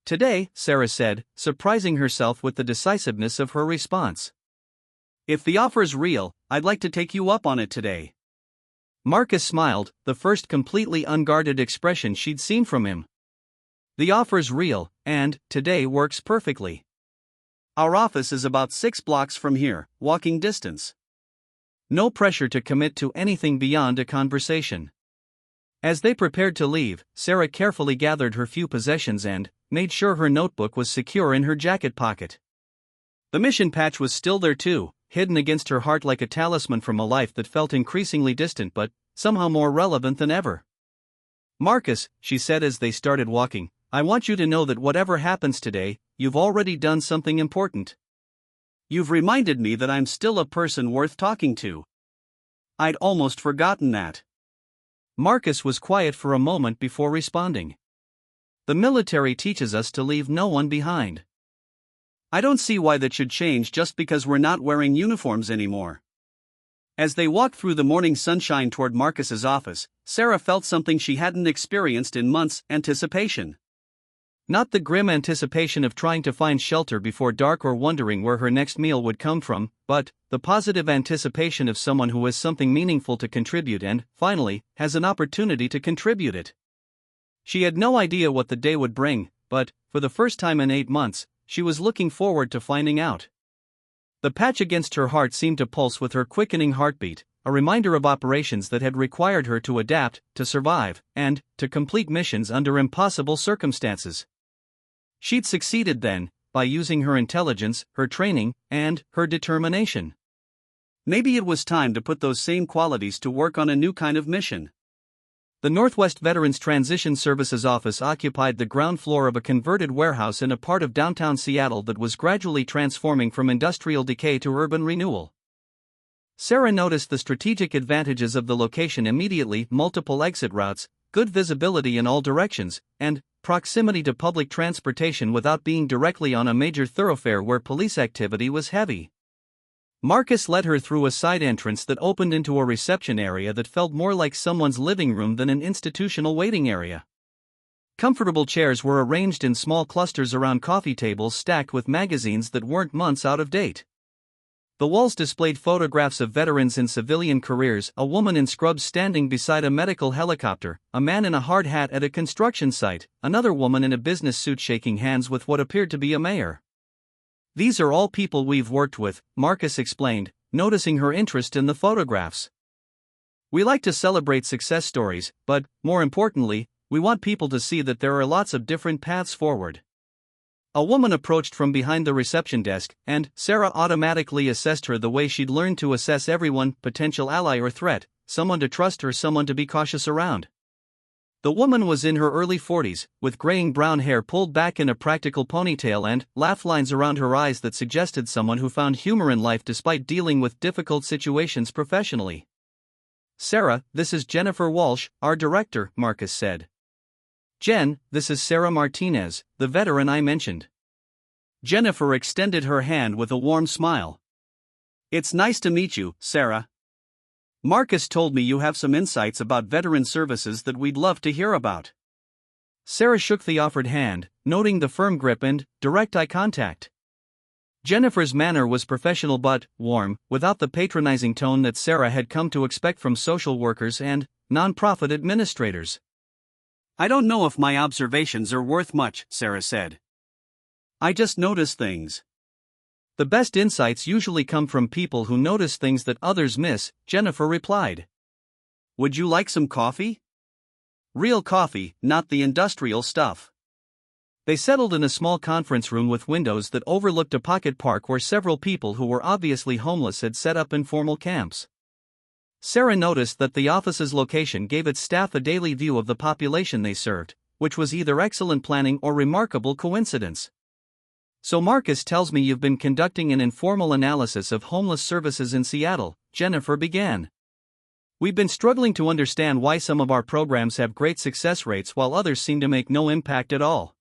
Today, Sarah said, surprising herself with the decisiveness of her response. If the offer's real, I'd like to take you up on it today. Marcus smiled, the first completely unguarded expression she'd seen from him. The offer's real, and today works perfectly. Our office is about 6 blocks from here, walking distance. No pressure to commit to anything beyond a conversation. As they prepared to leave, Sarah carefully gathered her few possessions and made sure her notebook was secure in her jacket pocket. The mission patch was still there too, hidden against her heart like a talisman from a life that felt increasingly distant but somehow more relevant than ever. Marcus, she said as they started walking, I want you to know that whatever happens today, you've already done something important. You've reminded me that I'm still a person worth talking to. I'd almost forgotten that. Marcus was quiet for a moment before responding. The military teaches us to leave no one behind. I don't see why that should change just because we're not wearing uniforms anymore. As they walked through the morning sunshine toward Marcus's office, Sarah felt something she hadn't experienced in months: anticipation. Not the grim anticipation of trying to find shelter before dark or wondering where her next meal would come from, but the positive anticipation of someone who has something meaningful to contribute and, finally, has an opportunity to contribute it. She had no idea what the day would bring, but, for the first time in 8 months, she was looking forward to finding out. The patch against her heart seemed to pulse with her quickening heartbeat, a reminder of operations that had required her to adapt, to survive, and to complete missions under impossible circumstances. She'd succeeded then, by using her intelligence, her training, and her determination. Maybe it was time to put those same qualities to work on a new kind of mission. The Northwest Veterans Transition Services office occupied the ground floor of a converted warehouse in a part of downtown Seattle that was gradually transforming from industrial decay to urban renewal. Sarah noticed the strategic advantages of the location immediately: multiple exit routes, good visibility in all directions, and proximity to public transportation without being directly on a major thoroughfare where police activity was heavy. Marcus led her through a side entrance that opened into a reception area that felt more like someone's living room than an institutional waiting area. Comfortable chairs were arranged in small clusters around coffee tables stacked with magazines that weren't months out of date. The walls displayed photographs of veterans in civilian careers: a woman in scrubs standing beside a medical helicopter, a man in a hard hat at a construction site, another woman in a business suit shaking hands with what appeared to be a mayor. These are all people we've worked with, Marcus explained, noticing her interest in the photographs. We like to celebrate success stories, but, more importantly, we want people to see that there are lots of different paths forward. A woman approached from behind the reception desk, and Sarah automatically assessed her the way she'd learned to assess everyone: potential ally or threat, someone to trust or someone to be cautious around. The woman was in her early 40s, with graying brown hair pulled back in a practical ponytail and laugh lines around her eyes that suggested someone who found humor in life despite dealing with difficult situations professionally. Sarah, this is Jennifer Walsh, our director, Marcus said. Jen, this is Sarah Martinez, the veteran I mentioned. Jennifer extended her hand with a warm smile. It's nice to meet you, Sarah. Marcus told me you have some insights about veteran services that we'd love to hear about. Sarah shook the offered hand, noting the firm grip and direct eye contact. Jennifer's manner was professional but warm, without the patronizing tone that Sarah had come to expect from social workers and nonprofit administrators. I don't know if my observations are worth much, Sarah said. I just notice things. The best insights usually come from people who notice things that others miss, Jennifer replied. Would you like some coffee? Real coffee, not the industrial stuff. They settled in a small conference room with windows that overlooked a pocket park where several people who were obviously homeless had set up informal camps. Sarah noticed that the office's location gave its staff a daily view of the population they served, which was either excellent planning or remarkable coincidence. So Marcus tells me you've been conducting an informal analysis of homeless services in Seattle, Jennifer began. We've been struggling to understand why some of our programs have great success rates while others seem to make no impact at all.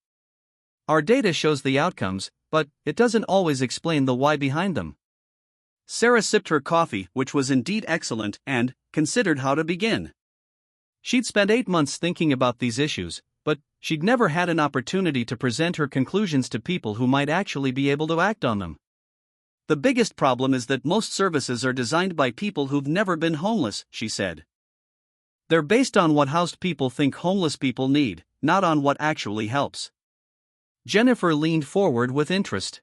Our data shows the outcomes, but it doesn't always explain the why behind them. Sarah sipped her coffee, which was indeed excellent, and considered how to begin. She'd spent 8 months thinking about these issues, but she'd never had an opportunity to present her conclusions to people who might actually be able to act on them. The biggest problem is that most services are designed by people who've never been homeless, she said. They're based on what housed people think homeless people need, not on what actually helps. Jennifer leaned forward with interest.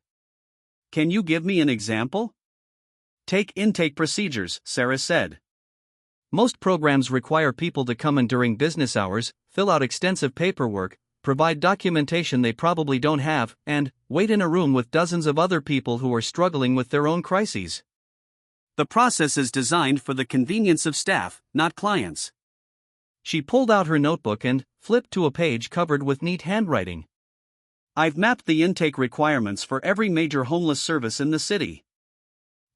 Can you give me an example? Take intake procedures, Sarah said. Most programs require people to come in during business hours, fill out extensive paperwork, provide documentation they probably don't have, and wait in a room with dozens of other people who are struggling with their own crises. The process is designed for the convenience of staff, not clients. She pulled out her notebook and flipped to a page covered with neat handwriting. I've mapped the intake requirements for every major homeless service in the city.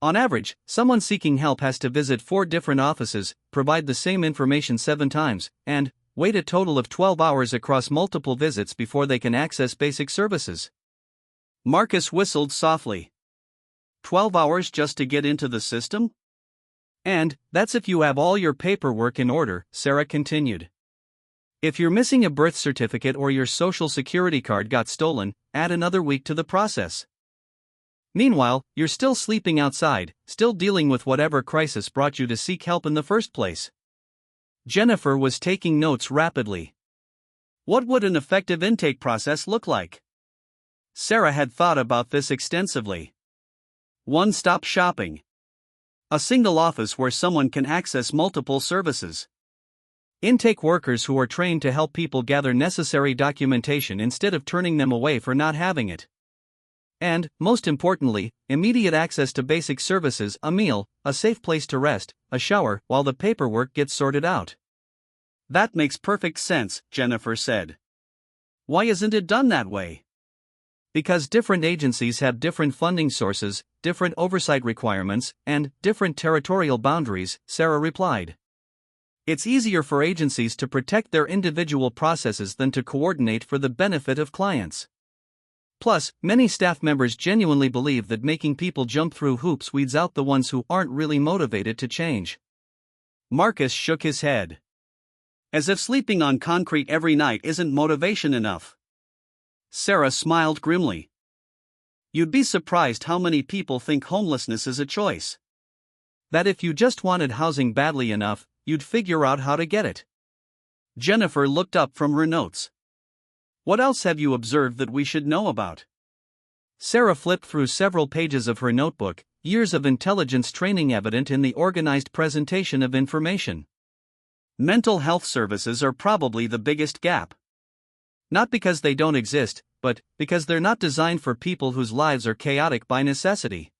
On average, someone seeking help has to visit 4 different offices, provide the same information 7 times, and wait a total of 12 hours across multiple visits before they can access basic services. Marcus whistled softly. 12 hours just to get into the system? And that's if you have all your paperwork in order, Sarah continued. If you're missing a birth certificate or your social security card got stolen, add another week to the process. Meanwhile, you're still sleeping outside, still dealing with whatever crisis brought you to seek help in the first place. Jennifer was taking notes rapidly. What would an effective intake process look like? Sarah had thought about this extensively. One-stop shopping. A single office where someone can access multiple services. Intake workers who are trained to help people gather necessary documentation instead of turning them away for not having it. And, most importantly, immediate access to basic services, a meal, a safe place to rest, a shower, while the paperwork gets sorted out. That makes perfect sense, Jennifer said. Why isn't it done that way? Because different agencies have different funding sources, different oversight requirements, and different territorial boundaries, Sarah replied. It's easier for agencies to protect their individual processes than to coordinate for the benefit of clients. Plus, many staff members genuinely believe that making people jump through hoops weeds out the ones who aren't really motivated to change. Marcus shook his head. As if sleeping on concrete every night isn't motivation enough. Sarah smiled grimly. You'd be surprised how many people think homelessness is a choice. That if you just wanted housing badly enough, you'd figure out how to get it. Jennifer looked up from her notes. What else have you observed that we should know about? Sarah flipped through several pages of her notebook, years of intelligence training evident in the organized presentation of information. Mental health services are probably the biggest gap. Not because they don't exist, but because they're not designed for people whose lives are chaotic by necessity.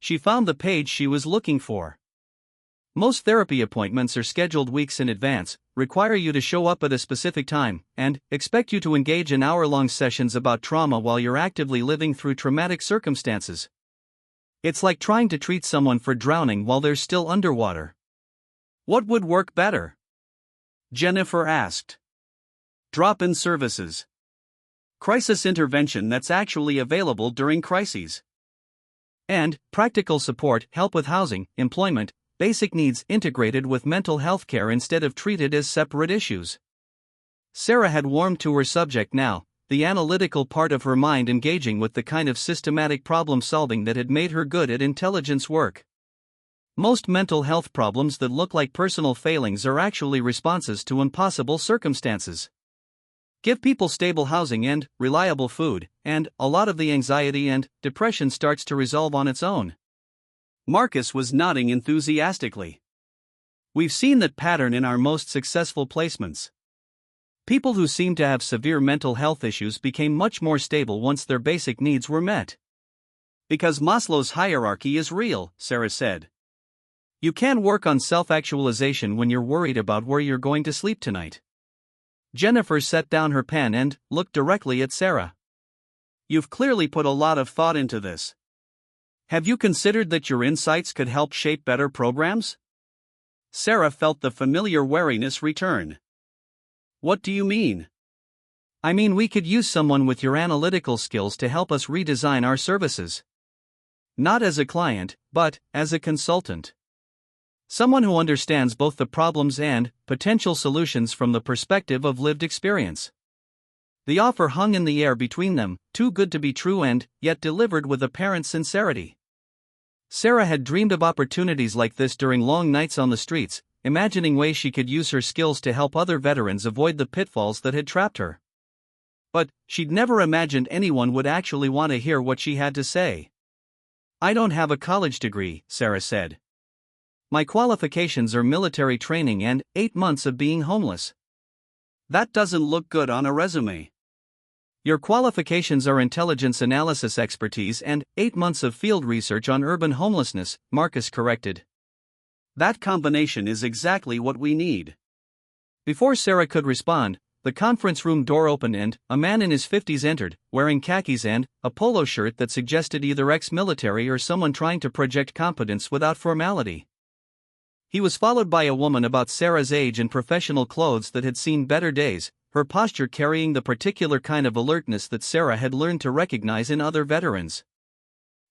She found the page she was looking for. Most therapy appointments are scheduled weeks in advance, require you to show up at a specific time, and expect you to engage in hour-long sessions about trauma while you're actively living through traumatic circumstances. It's like trying to treat someone for drowning while they're still underwater. What would work better? Jennifer asked. Drop-in services. Crisis intervention that's actually available during crises. And practical support, help with housing, employment, basic needs integrated with mental health care instead of treated as separate issues. Sarah had warmed to her subject now, the analytical part of her mind engaging with the kind of systematic problem solving that had made her good at intelligence work. Most mental health problems that look like personal failings are actually responses to impossible circumstances. Give people stable housing and reliable food, and a lot of the anxiety and depression starts to resolve on its own. Marcus was nodding enthusiastically. We've seen that pattern in our most successful placements. People who seemed to have severe mental health issues became much more stable once their basic needs were met. Because Maslow's hierarchy is real, Sarah said. You can work on self-actualization when you're worried about where you're going to sleep tonight. Jennifer set down her pen and looked directly at Sarah. You've clearly put a lot of thought into this. Have you considered that your insights could help shape better programs? Sarah felt the familiar wariness return. What do you mean? I mean, we could use someone with your analytical skills to help us redesign our services. Not as a client, but as a consultant. Someone who understands both the problems and potential solutions from the perspective of lived experience. The offer hung in the air between them, too good to be true and, yet delivered with apparent sincerity. Sarah had dreamed of opportunities like this during long nights on the streets, imagining ways she could use her skills to help other veterans avoid the pitfalls that had trapped her. But she'd never imagined anyone would actually want to hear what she had to say. "I don't have a college degree," Sarah said. "My qualifications are military training and 8 months of being homeless." "That doesn't look good on a resume." "Your qualifications are intelligence analysis expertise and 8 months of field research on urban homelessness," Marcus corrected. "That combination is exactly what we need." Before Sarah could respond, the conference room door opened and a man in his 50s entered, wearing khakis and a polo shirt that suggested either ex-military or someone trying to project competence without formality. He was followed by a woman about Sarah's age in professional clothes that had seen better days, her posture carrying the particular kind of alertness that Sarah had learned to recognize in other veterans.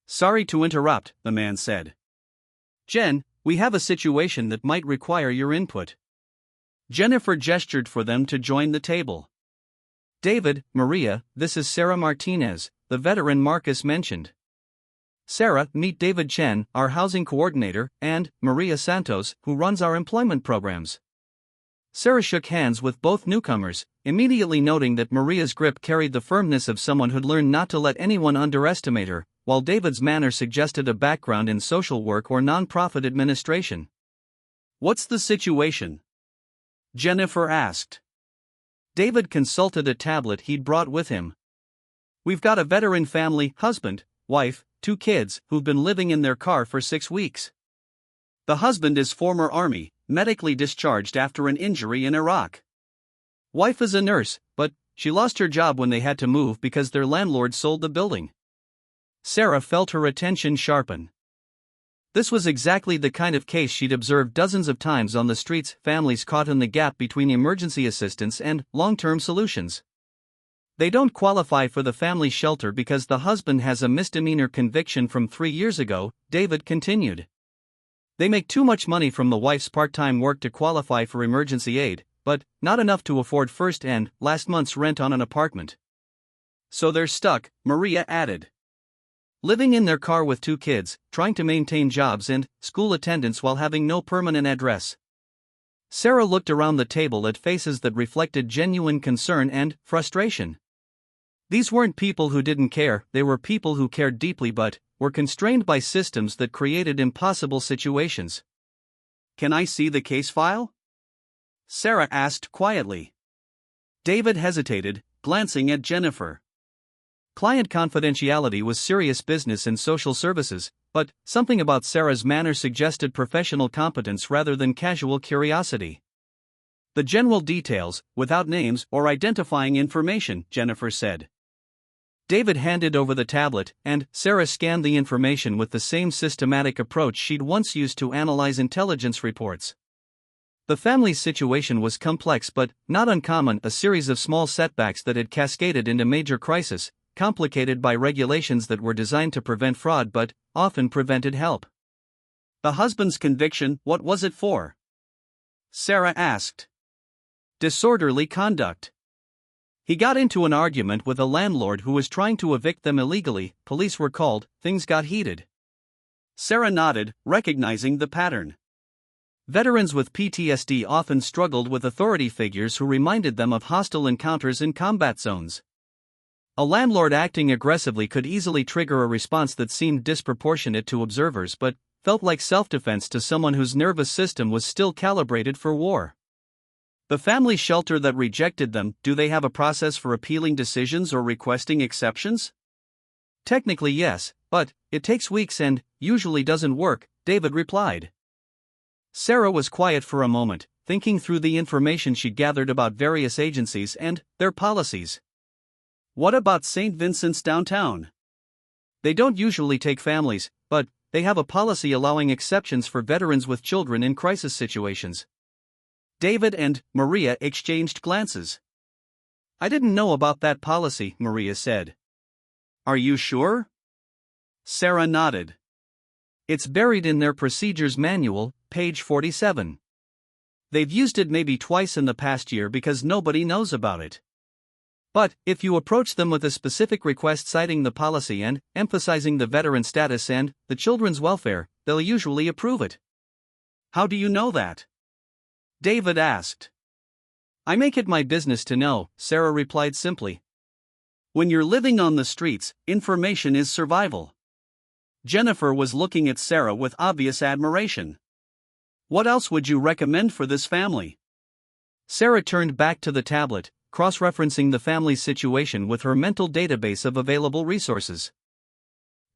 "Sorry to interrupt," the man said. "Jen, we have a situation that might require your input." Jennifer gestured for them to join the table. "David, Maria, this is Sarah Martinez," the veteran Marcus mentioned. "Sarah, meet David Chen, our housing coordinator, and Maria Santos, who runs our employment programs." Sarah shook hands with both newcomers, immediately noting that Maria's grip carried the firmness of someone who'd learned not to let anyone underestimate her, while David's manner suggested a background in social work or nonprofit administration. "What's the situation?" Jennifer asked. David consulted a tablet he'd brought with him. "We've got a veteran family, husband, wife, 2 kids, who've been living in their car for 6 weeks. The husband is former Army, medically discharged after an injury in Iraq. Wife is a nurse, but she lost her job when they had to move because their landlord sold the building." Sarah felt her attention sharpen. This was exactly the kind of case she'd observed dozens of times on the streets, families caught in the gap between emergency assistance and long-term solutions. "They don't qualify for the family shelter because the husband has a misdemeanor conviction from 3 years ago," David continued. "They make too much money from the wife's part-time work to qualify for emergency aid, but not enough to afford first and last month's rent on an apartment. So they're stuck," Maria added. "Living in their car with 2 kids, trying to maintain jobs and school attendance while having no permanent address." Sarah looked around the table at faces that reflected genuine concern and frustration. These weren't people who didn't care, they were people who cared deeply but were constrained by systems that created impossible situations. "Can I see the case file?" Sarah asked quietly. David hesitated, glancing at Jennifer. Client confidentiality was serious business in social services, but something about Sarah's manner suggested professional competence rather than casual curiosity. "The general details, without names or identifying information," Jennifer said. David handed over the tablet, and Sarah scanned the information with the same systematic approach she'd once used to analyze intelligence reports. The family's situation was complex but not uncommon, a series of small setbacks that had cascaded into major crisis, complicated by regulations that were designed to prevent fraud but often prevented help. "The husband's conviction, what was it for?" Sarah asked. "Disorderly conduct. He got into an argument with a landlord who was trying to evict them illegally, police were called, things got heated." Sarah nodded, recognizing the pattern. Veterans with PTSD often struggled with authority figures who reminded them of hostile encounters in combat zones. A landlord acting aggressively could easily trigger a response that seemed disproportionate to observers but felt like self-defense to someone whose nervous system was still calibrated for war. "The family shelter that rejected them, do they have a process for appealing decisions or requesting exceptions?" "Technically yes, but it takes weeks and usually doesn't work," David replied. Sarah was quiet for a moment, thinking through the information she'd gathered about various agencies and their policies. "What about St. Vincent's downtown?" "They don't usually take families, but they have a policy allowing exceptions for veterans with children in crisis situations." David and Maria exchanged glances. "I didn't know about that policy," Maria said. "Are you sure?" Sarah nodded. It's buried in their procedures manual, page 47. They've used it maybe twice in the past year because nobody knows about it. But, if you approach them with a specific request citing the policy and emphasizing the veteran status and the children's welfare, they'll usually approve it. How do you know that? David asked. I make it my business to know, Sarah replied simply. When you're living on the streets, information is survival. Jennifer was looking at Sarah with obvious admiration. What else would you recommend for this family? Sarah turned back to the tablet, cross-referencing the family's situation with her mental database of available resources.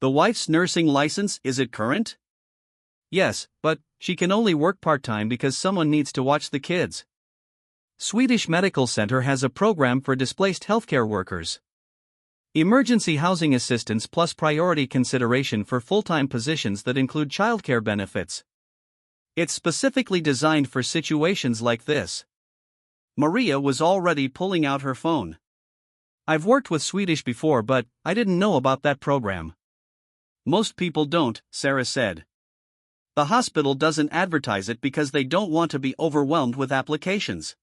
The wife's nursing license, is it current? Yes, but she can only work part-time because someone needs to watch the kids. Swedish Medical Center has a program for displaced healthcare workers. Emergency housing assistance plus priority consideration for full-time positions that include childcare benefits. It's specifically designed for situations like this. Maria was already pulling out her phone. I've worked with Swedish before, but I didn't know about that program. Most people don't, Sarah said. The hospital doesn't advertise it because they don't want to be overwhelmed with applications.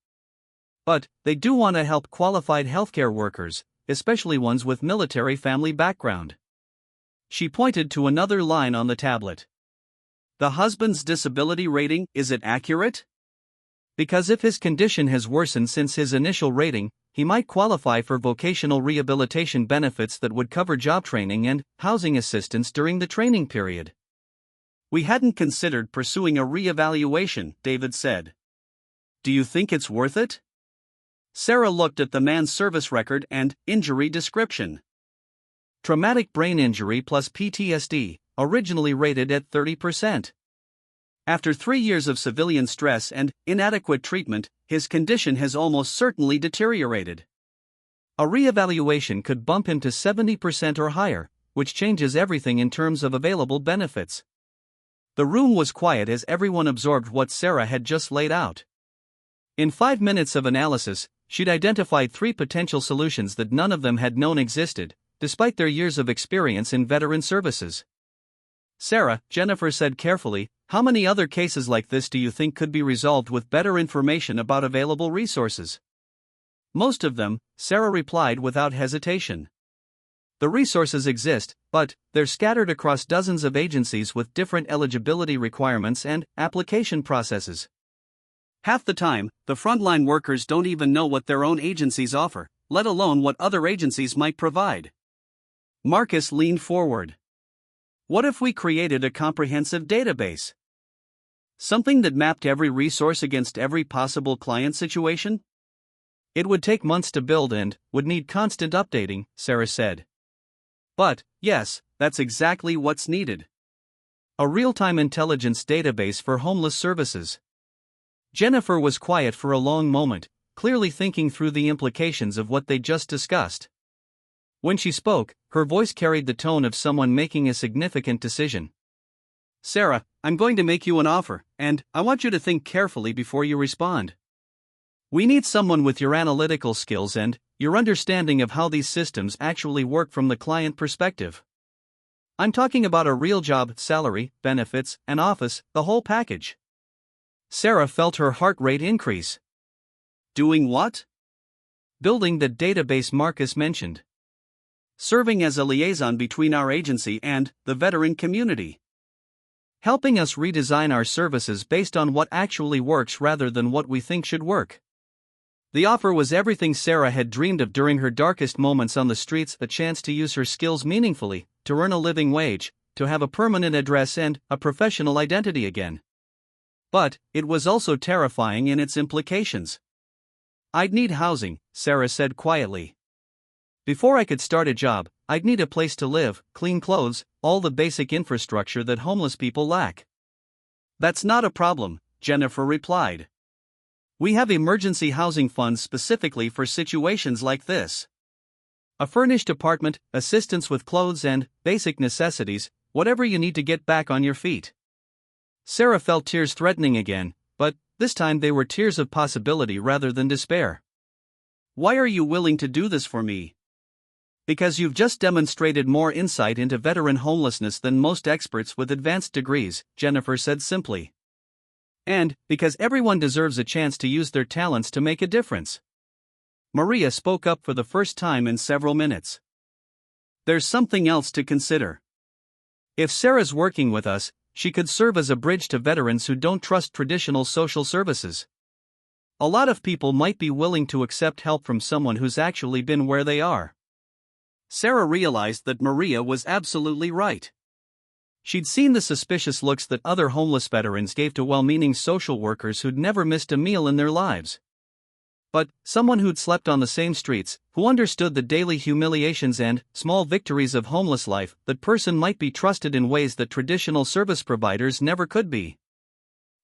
But they do want to help qualified healthcare workers, especially ones with military family background. She pointed to another line on the tablet. The husband's disability rating, is it accurate? Because if his condition has worsened since his initial rating, he might qualify for vocational rehabilitation benefits that would cover job training and housing assistance during the training period. We hadn't considered pursuing a re-evaluation, David said. Do you think it's worth it? Sarah looked at the man's service record and injury description. Traumatic brain injury plus PTSD, originally rated at 30%. After 3 years of civilian stress and inadequate treatment, his condition has almost certainly deteriorated. A re-evaluation could bump him to 70% or higher, which changes everything in terms of available benefits. The room was quiet as everyone absorbed what Sarah had just laid out. In 5 minutes of analysis, she'd identified 3 potential solutions that none of them had known existed, despite their years of experience in veteran services. Sarah, Jennifer said carefully, how many other cases like this do you think could be resolved with better information about available resources? Most of them, Sarah replied without hesitation. The resources exist, but they're scattered across dozens of agencies with different eligibility requirements and application processes. Half the time, the frontline workers don't even know what their own agencies offer, let alone what other agencies might provide. Marcus leaned forward. What if we created a comprehensive database? Something that mapped every resource against every possible client situation? It would take months to build and would need constant updating, Sarah said. But, yes, that's exactly what's needed. A real-time intelligence database for homeless services. Jennifer was quiet for a long moment, clearly thinking through the implications of what they just discussed. When she spoke, her voice carried the tone of someone making a significant decision. Sarah, I'm going to make you an offer, and I want you to think carefully before you respond. We need someone with your analytical skills and your understanding of how these systems actually work from the client perspective. I'm talking about a real job, salary, benefits, and office, the whole package. Sarah felt her heart rate increase. Doing what? Building the database Marcus mentioned. Serving as a liaison between our agency and the veteran community. Helping us redesign our services based on what actually works rather than what we think should work. The offer was everything Sarah had dreamed of during her darkest moments on the streets, a chance to use her skills meaningfully, to earn a living wage, to have a permanent address and a professional identity again. But it was also terrifying in its implications. I'd need housing, Sarah said quietly. Before I could start a job, I'd need a place to live, clean clothes, all the basic infrastructure that homeless people lack. That's not a problem, Jennifer replied. We have emergency housing funds specifically for situations like this. A furnished apartment, assistance with clothes and basic necessities, whatever you need to get back on your feet. Sarah felt tears threatening again, but this time they were tears of possibility rather than despair. Why are you willing to do this for me? Because you've just demonstrated more insight into veteran homelessness than most experts with advanced degrees, Jennifer said simply. And because everyone deserves a chance to use their talents to make a difference. Maria spoke up for the first time in several minutes. There's something else to consider. If Sarah's working with us, she could serve as a bridge to veterans who don't trust traditional social services. A lot of people might be willing to accept help from someone who's actually been where they are. Sarah realized that Maria was absolutely right. She'd seen the suspicious looks that other homeless veterans gave to well-meaning social workers who'd never missed a meal in their lives. But someone who'd slept on the same streets, who understood the daily humiliations and small victories of homeless life, that person might be trusted in ways that traditional service providers never could be.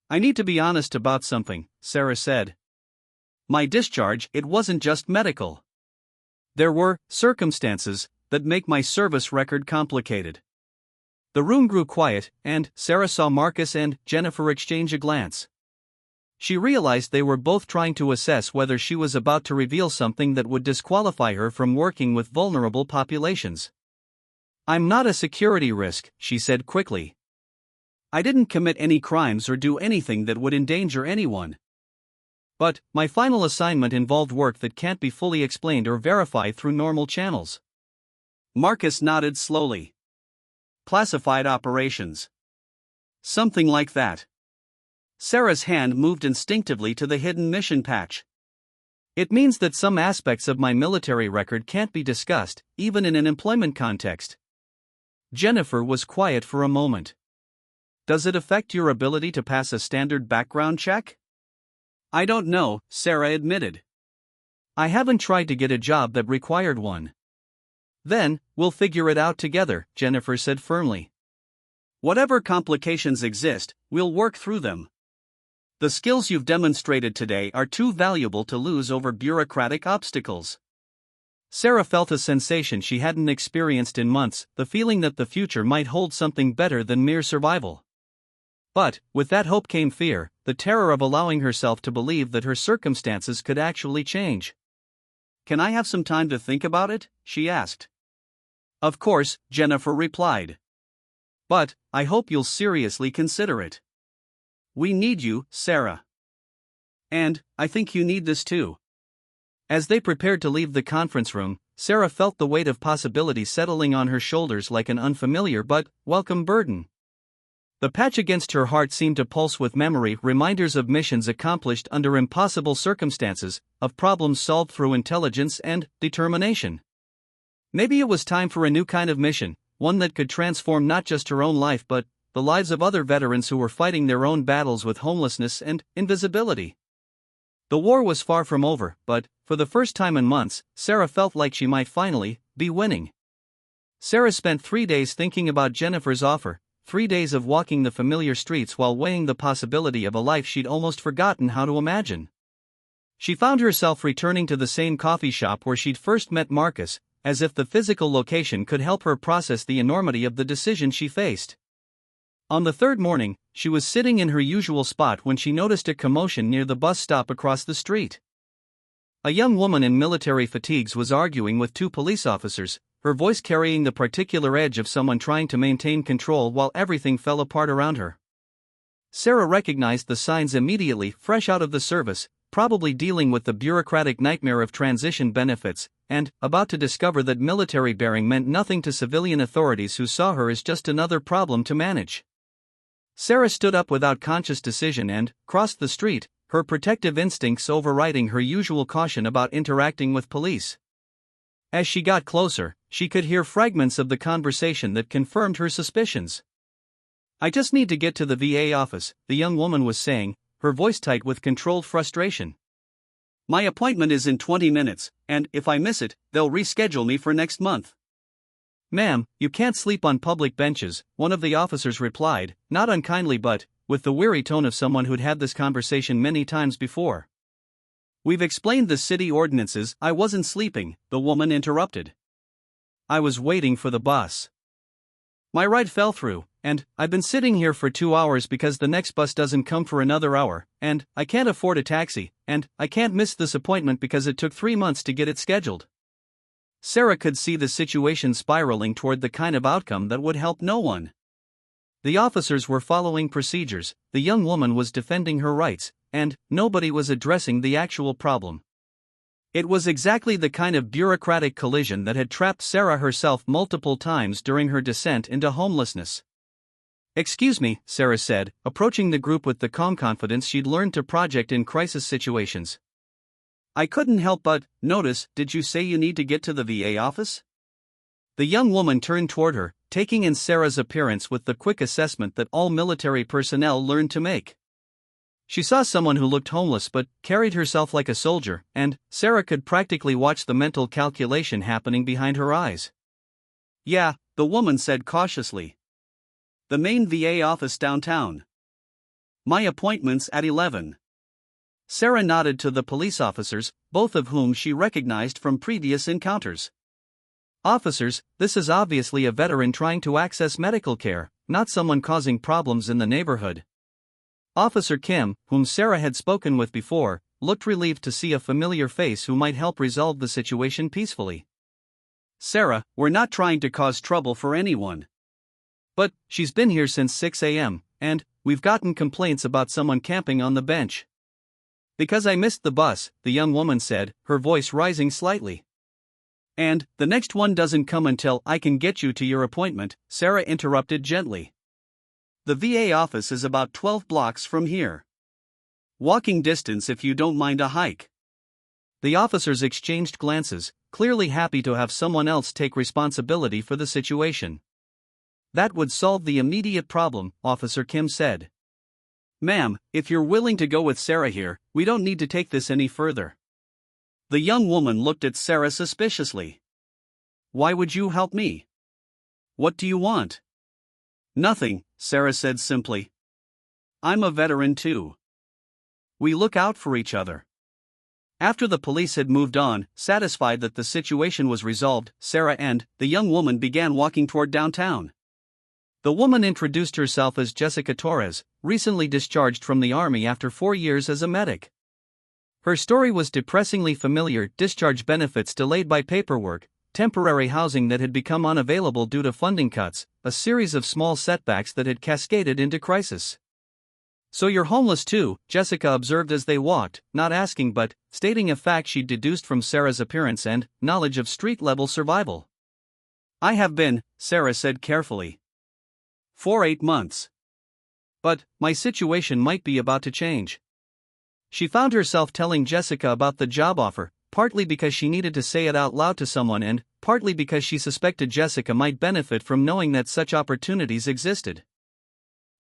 I need to be honest about something, Sarah said. My discharge, it wasn't just medical. There were circumstances that make my service record complicated. The room grew quiet, and Sarah saw Marcus and Jennifer exchange a glance. She realized they were both trying to assess whether she was about to reveal something that would disqualify her from working with vulnerable populations. I'm not a security risk, she said quickly. I didn't commit any crimes or do anything that would endanger anyone. But my final assignment involved work that can't be fully explained or verified through normal channels. Marcus nodded slowly. Classified operations. Something like that. Sarah's hand moved instinctively to the hidden mission patch. It means that some aspects of my military record can't be discussed, even in an employment context. Jennifer was quiet for a moment. Does it affect your ability to pass a standard background check? I don't know, Sarah admitted. I haven't tried to get a job that required one. Then, we'll figure it out together, Jennifer said firmly. Whatever complications exist, we'll work through them. The skills you've demonstrated today are too valuable to lose over bureaucratic obstacles. Sarah felt a sensation she hadn't experienced in months, the feeling that the future might hold something better than mere survival. But, with that hope came fear, the terror of allowing herself to believe that her circumstances could actually change. Can I have some time to think about it? She asked. Of course, Jennifer replied. But, I hope you'll seriously consider it. We need you, Sarah. And, I think you need this too. As they prepared to leave the conference room, Sarah felt the weight of possibility settling on her shoulders like an unfamiliar but welcome burden. The patch against her heart seemed to pulse with memory, reminders of missions accomplished under impossible circumstances, of problems solved through intelligence and determination. Maybe it was time for a new kind of mission, one that could transform not just her own life but the lives of other veterans who were fighting their own battles with homelessness and invisibility. The war was far from over, but, for the first time in months, Sarah felt like she might finally be winning. Sarah spent 3 days thinking about Jennifer's offer, 3 days of walking the familiar streets while weighing the possibility of a life she'd almost forgotten how to imagine. She found herself returning to the same coffee shop where she'd first met Marcus, as if the physical location could help her process the enormity of the decision she faced. On the third morning, she was sitting in her usual spot when she noticed a commotion near the bus stop across the street. A young woman in military fatigues was arguing with 2 police officers, her voice carrying the particular edge of someone trying to maintain control while everything fell apart around her. Sarah recognized the signs immediately, fresh out of the service, probably dealing with the bureaucratic nightmare of transition benefits, and about to discover that military bearing meant nothing to civilian authorities who saw her as just another problem to manage. Sarah stood up without conscious decision and crossed the street, her protective instincts overriding her usual caution about interacting with police. As she got closer, she could hear fragments of the conversation that confirmed her suspicions. I just need to get to the VA office, the young woman was saying, her voice tight with controlled frustration. My appointment is in 20 minutes, and if I miss it, they'll reschedule me for next month. Ma'am, you can't sleep on public benches, one of the officers replied, not unkindly but with the weary tone of someone who'd had this conversation many times before. We've explained the city ordinances. I wasn't sleeping, the woman interrupted. I was waiting for the bus. My ride fell through, and I've been sitting here for 2 hours because the next bus doesn't come for another hour, and I can't afford a taxi, and I can't miss this appointment because it took 3 months to get it scheduled. Sarah could see the situation spiraling toward the kind of outcome that would help no one. The officers were following procedures, the young woman was defending her rights, and nobody was addressing the actual problem. It was exactly the kind of bureaucratic collision that had trapped Sarah herself multiple times during her descent into homelessness. "Excuse me," Sarah said, approaching the group with the calm confidence she'd learned to project in crisis situations. "I couldn't help but notice, did you say you need to get to the VA office?" The young woman turned toward her, taking in Sarah's appearance with the quick assessment that all military personnel learned to make. She saw someone who looked homeless but carried herself like a soldier, and Sarah could practically watch the mental calculation happening behind her eyes. "Yeah," the woman said cautiously. "The main VA office downtown. My appointment's at 11. Sarah nodded to the police officers, both of whom she recognized from previous encounters. "Officers, this is obviously a veteran trying to access medical care, not someone causing problems in the neighborhood." Officer Kim, whom Sarah had spoken with before, looked relieved to see a familiar face who might help resolve the situation peacefully. "Sarah, we're not trying to cause trouble for anyone." "But she's been here since 6 a.m., and we've gotten complaints about someone camping on the bench." "Because I missed the bus," the young woman said, her voice rising slightly. "And the next one doesn't come until I can get you to your appointment," Sarah interrupted gently. "The VA office is about 12 blocks from here. Walking distance if you don't mind a hike." The officers exchanged glances, clearly happy to have someone else take responsibility for the situation. "That would solve the immediate problem," Officer Kim said. "Ma'am, if you're willing to go with Sarah here, we don't need to take this any further." The young woman looked at Sarah suspiciously. "Why would you help me? What do you want?" "Nothing," Sarah said simply. "I'm a veteran too. We look out for each other." After the police had moved on, satisfied that the situation was resolved, Sarah and the young woman began walking toward downtown. The woman introduced herself as Jessica Torres, recently discharged from the army after 4 years as a medic. Her story was depressingly familiar: discharge benefits delayed by paperwork, temporary housing that had become unavailable due to funding cuts, a series of small setbacks that had cascaded into crisis. "So you're homeless too," Jessica observed as they walked, not asking but stating a fact she'd deduced from Sarah's appearance and knowledge of street-level survival. "I have been," Sarah said carefully, "for 8 months. But my situation might be about to change." She found herself telling Jessica about the job offer, partly because she needed to say it out loud to someone and partly because she suspected Jessica might benefit from knowing that such opportunities existed.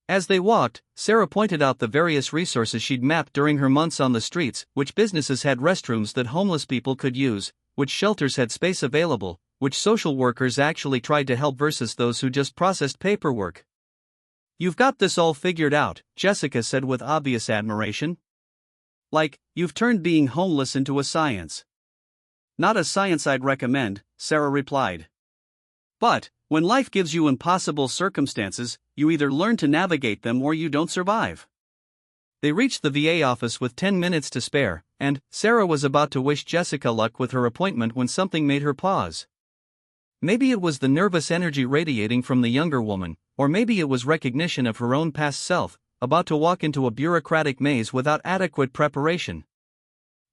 As they walked, Sarah pointed out the various resources she'd mapped during her months on the streets: which businesses had restrooms that homeless people could use, which shelters had space available, which social workers actually tried to help versus those who just processed paperwork. "You've got this all figured out," Jessica said with obvious admiration. "Like, you've turned being homeless into a science." "Not a science I'd recommend," Sarah replied. "But when life gives you impossible circumstances, you either learn to navigate them or you don't survive." They reached the VA office with 10 minutes to spare, and Sarah was about to wish Jessica luck with her appointment when something made her pause. Maybe it was the nervous energy radiating from the younger woman, or maybe it was recognition of her own past self, about to walk into a bureaucratic maze without adequate preparation.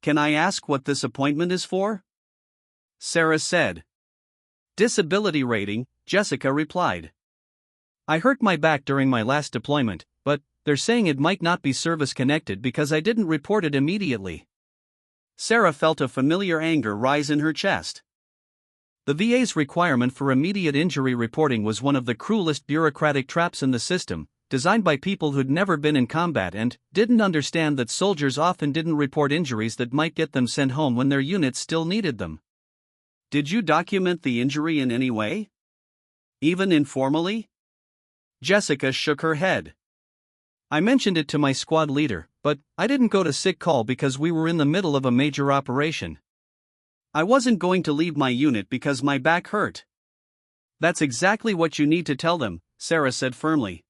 "Can I ask what this appointment is for?" Sarah said. "Disability rating," Jessica replied. "I hurt my back during my last deployment, but they're saying it might not be service-connected because I didn't report it immediately." Sarah felt a familiar anger rise in her chest. The VA's requirement for immediate injury reporting was one of the cruelest bureaucratic traps in the system, designed by people who'd never been in combat and didn't understand that soldiers often didn't report injuries that might get them sent home when their units still needed them. "Did you document the injury in any way? Even informally?" Jessica shook her head. "I mentioned it to my squad leader, but I didn't go to sick call because we were in the middle of a major operation. I wasn't going to leave my unit because my back hurt." "That's exactly what you need to tell them," Sarah said firmly.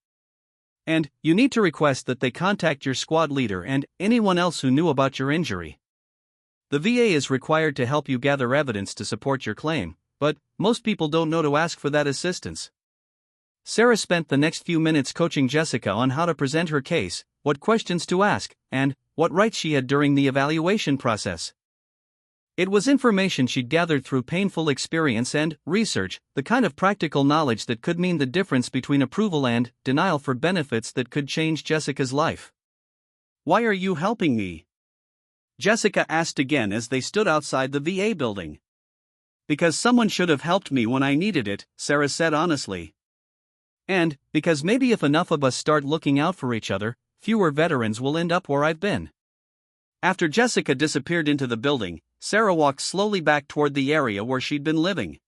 "And you need to request that they contact your squad leader and anyone else who knew about your injury." The VA is required to help you gather evidence to support your claim, but most people don't know to ask for that assistance. Sarah spent the next few minutes coaching Jessica on how to present her case, what questions to ask, and what rights she had during the evaluation process. It was information she'd gathered through painful experience and research, the kind of practical knowledge that could mean the difference between approval and denial for benefits that could change Jessica's life. "Why are you helping me?" Jessica asked again as they stood outside the VA building. "Because someone should have helped me when I needed it," Sarah said honestly. "And because maybe if enough of us start looking out for each other, fewer veterans will end up where I've been." After Jessica disappeared into the building, Sarah walked slowly back toward the area where she'd been living.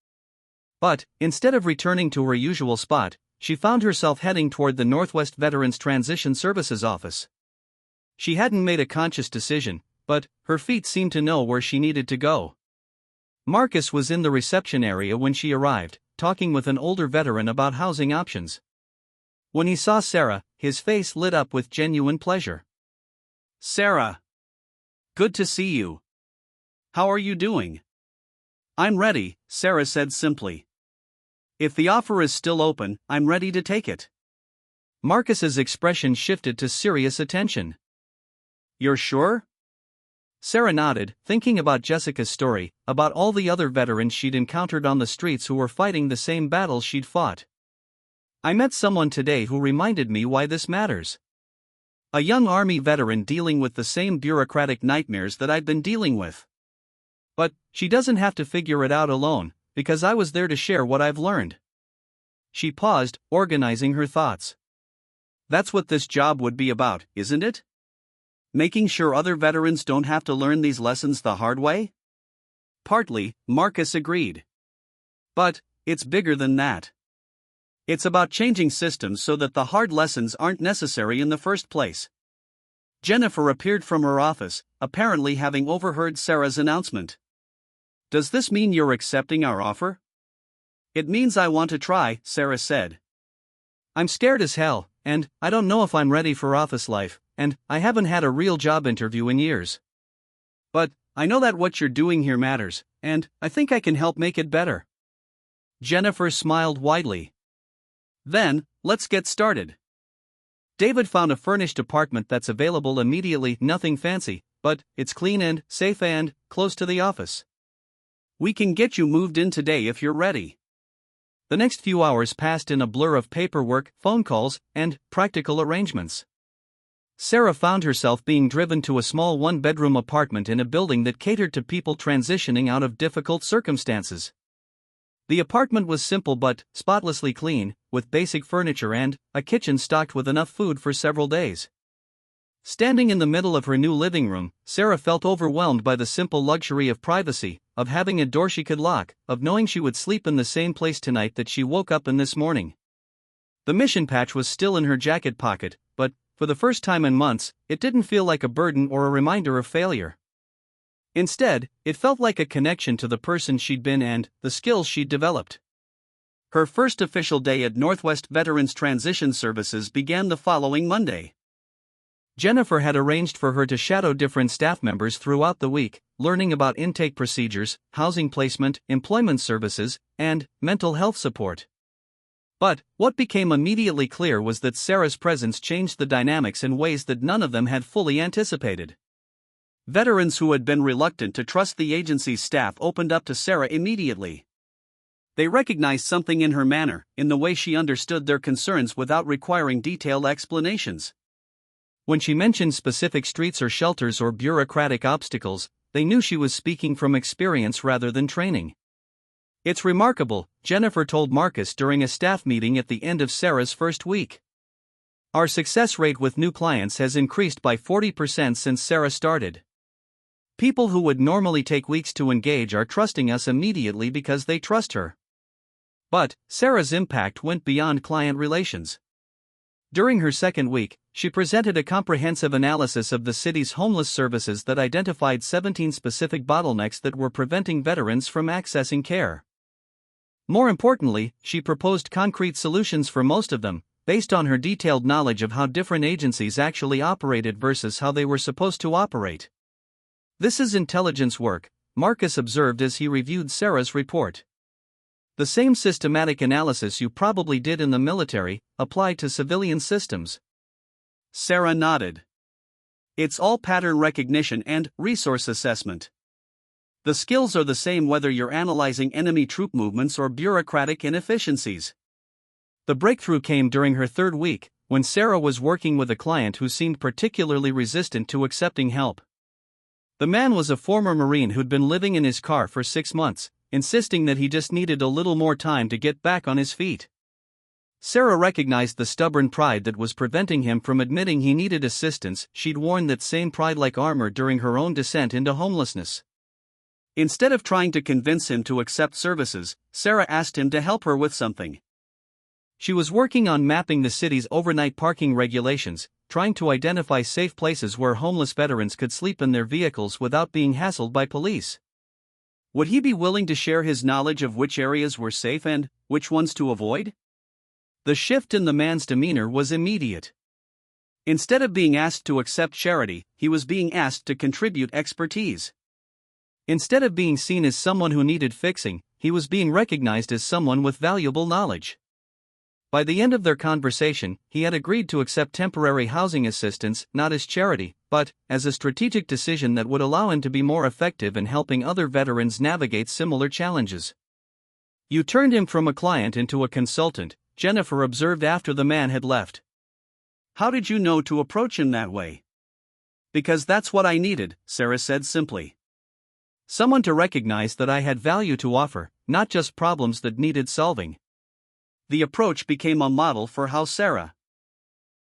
But, instead of returning to her usual spot, she found herself heading toward the Northwest Veterans Transition Services office. She hadn't made a conscious decision, but her feet seemed to know where she needed to go. Marcus was in the reception area when she arrived, talking with an older veteran about housing options. When he saw Sarah, his face lit up with genuine pleasure. "Sarah. Good to see you. How are you doing?" "I'm ready," Sarah said simply. "If the offer is still open, I'm ready to take it." Marcus's expression shifted to serious attention. "You're sure?" Sarah nodded, thinking about Jessica's story, about all the other veterans she'd encountered on the streets who were fighting the same battles she'd fought. "I met someone today who reminded me why this matters. A young Army veteran dealing with the same bureaucratic nightmares that I'd been dealing with. But she doesn't have to figure it out alone, because I was there to share what I've learned." She paused, organizing her thoughts. "That's what this job would be about, isn't it? Making sure other veterans don't have to learn these lessons the hard way?" "Partly," Marcus agreed. "But it's bigger than that. It's about changing systems so that the hard lessons aren't necessary in the first place." Jennifer appeared from her office, apparently having overheard Sarah's announcement. "Does this mean you're accepting our offer?" "It means I want to try," Sarah said. "I'm scared as hell, and I don't know if I'm ready for office life, and I haven't had a real job interview in years. But I know that what you're doing here matters, and I think I can help make it better." Jennifer smiled widely. "Then, let's get started." David found a furnished apartment that's available immediately, nothing fancy, but it's clean and safe and close to the office. "We can get you moved in today if you're ready." The next few hours passed in a blur of paperwork, phone calls, and practical arrangements. Sarah found herself being driven to a small one-bedroom apartment in a building that catered to people transitioning out of difficult circumstances. The apartment was simple but spotlessly clean, with basic furniture and a kitchen stocked with enough food for several days. Standing in the middle of her new living room, Sarah felt overwhelmed by the simple luxury of privacy, of having a door she could lock, of knowing she would sleep in the same place tonight that she woke up in this morning. The mission patch was still in her jacket pocket, but, for the first time in months, it didn't feel like a burden or a reminder of failure. Instead, it felt like a connection to the person she'd been and the skills she'd developed. Her first official day at Northwest Veterans Transition Services began the following Monday. Jennifer had arranged for her to shadow different staff members throughout the week, learning about intake procedures, housing placement, employment services, and mental health support. But what became immediately clear was that Sarah's presence changed the dynamics in ways that none of them had fully anticipated. Veterans who had been reluctant to trust the agency's staff opened up to Sarah immediately. They recognized something in her manner, in the way she understood their concerns without requiring detailed explanations. When she mentioned specific streets or shelters or bureaucratic obstacles, they knew she was speaking from experience rather than training. "It's remarkable," Jennifer told Marcus during a staff meeting at the end of Sarah's first week. "Our success rate with new clients has increased by 40% since Sarah started. People who would normally take weeks to engage are trusting us immediately because they trust her." But Sarah's impact went beyond client relations. During her second week, she presented a comprehensive analysis of the city's homeless services that identified 17 specific bottlenecks that were preventing veterans from accessing care. More importantly, she proposed concrete solutions for most of them, based on her detailed knowledge of how different agencies actually operated versus how they were supposed to operate. "This is intelligence work," Marcus observed as he reviewed Sarah's report. "The same systematic analysis you probably did in the military, applied to civilian systems." Sarah nodded. "It's all pattern recognition and resource assessment. The skills are the same whether you're analyzing enemy troop movements or bureaucratic inefficiencies." The breakthrough came during her third week, when Sarah was working with a client who seemed particularly resistant to accepting help. The man was a former Marine who'd been living in his car for 6 months, insisting that he just needed a little more time to get back on his feet. Sarah recognized the stubborn pride that was preventing him from admitting he needed assistance. She'd worn that same pride like armor during her own descent into homelessness. Instead of trying to convince him to accept services, Sarah asked him to help her with something. She was working on mapping the city's overnight parking regulations, trying to identify safe places where homeless veterans could sleep in their vehicles without being hassled by police. Would he be willing to share his knowledge of which areas were safe and which ones to avoid? The shift in the man's demeanor was immediate. Instead of being asked to accept charity, he was being asked to contribute expertise. Instead of being seen as someone who needed fixing, he was being recognized as someone with valuable knowledge. By the end of their conversation, he had agreed to accept temporary housing assistance, not as charity, but as a strategic decision that would allow him to be more effective in helping other veterans navigate similar challenges. "You turned him from a client into a consultant," Jennifer observed after the man had left. "How did you know to approach him that way?" "Because that's what I needed," Sarah said simply. "Someone to recognize that I had value to offer, not just problems that needed solving." The approach became a model for how Sarah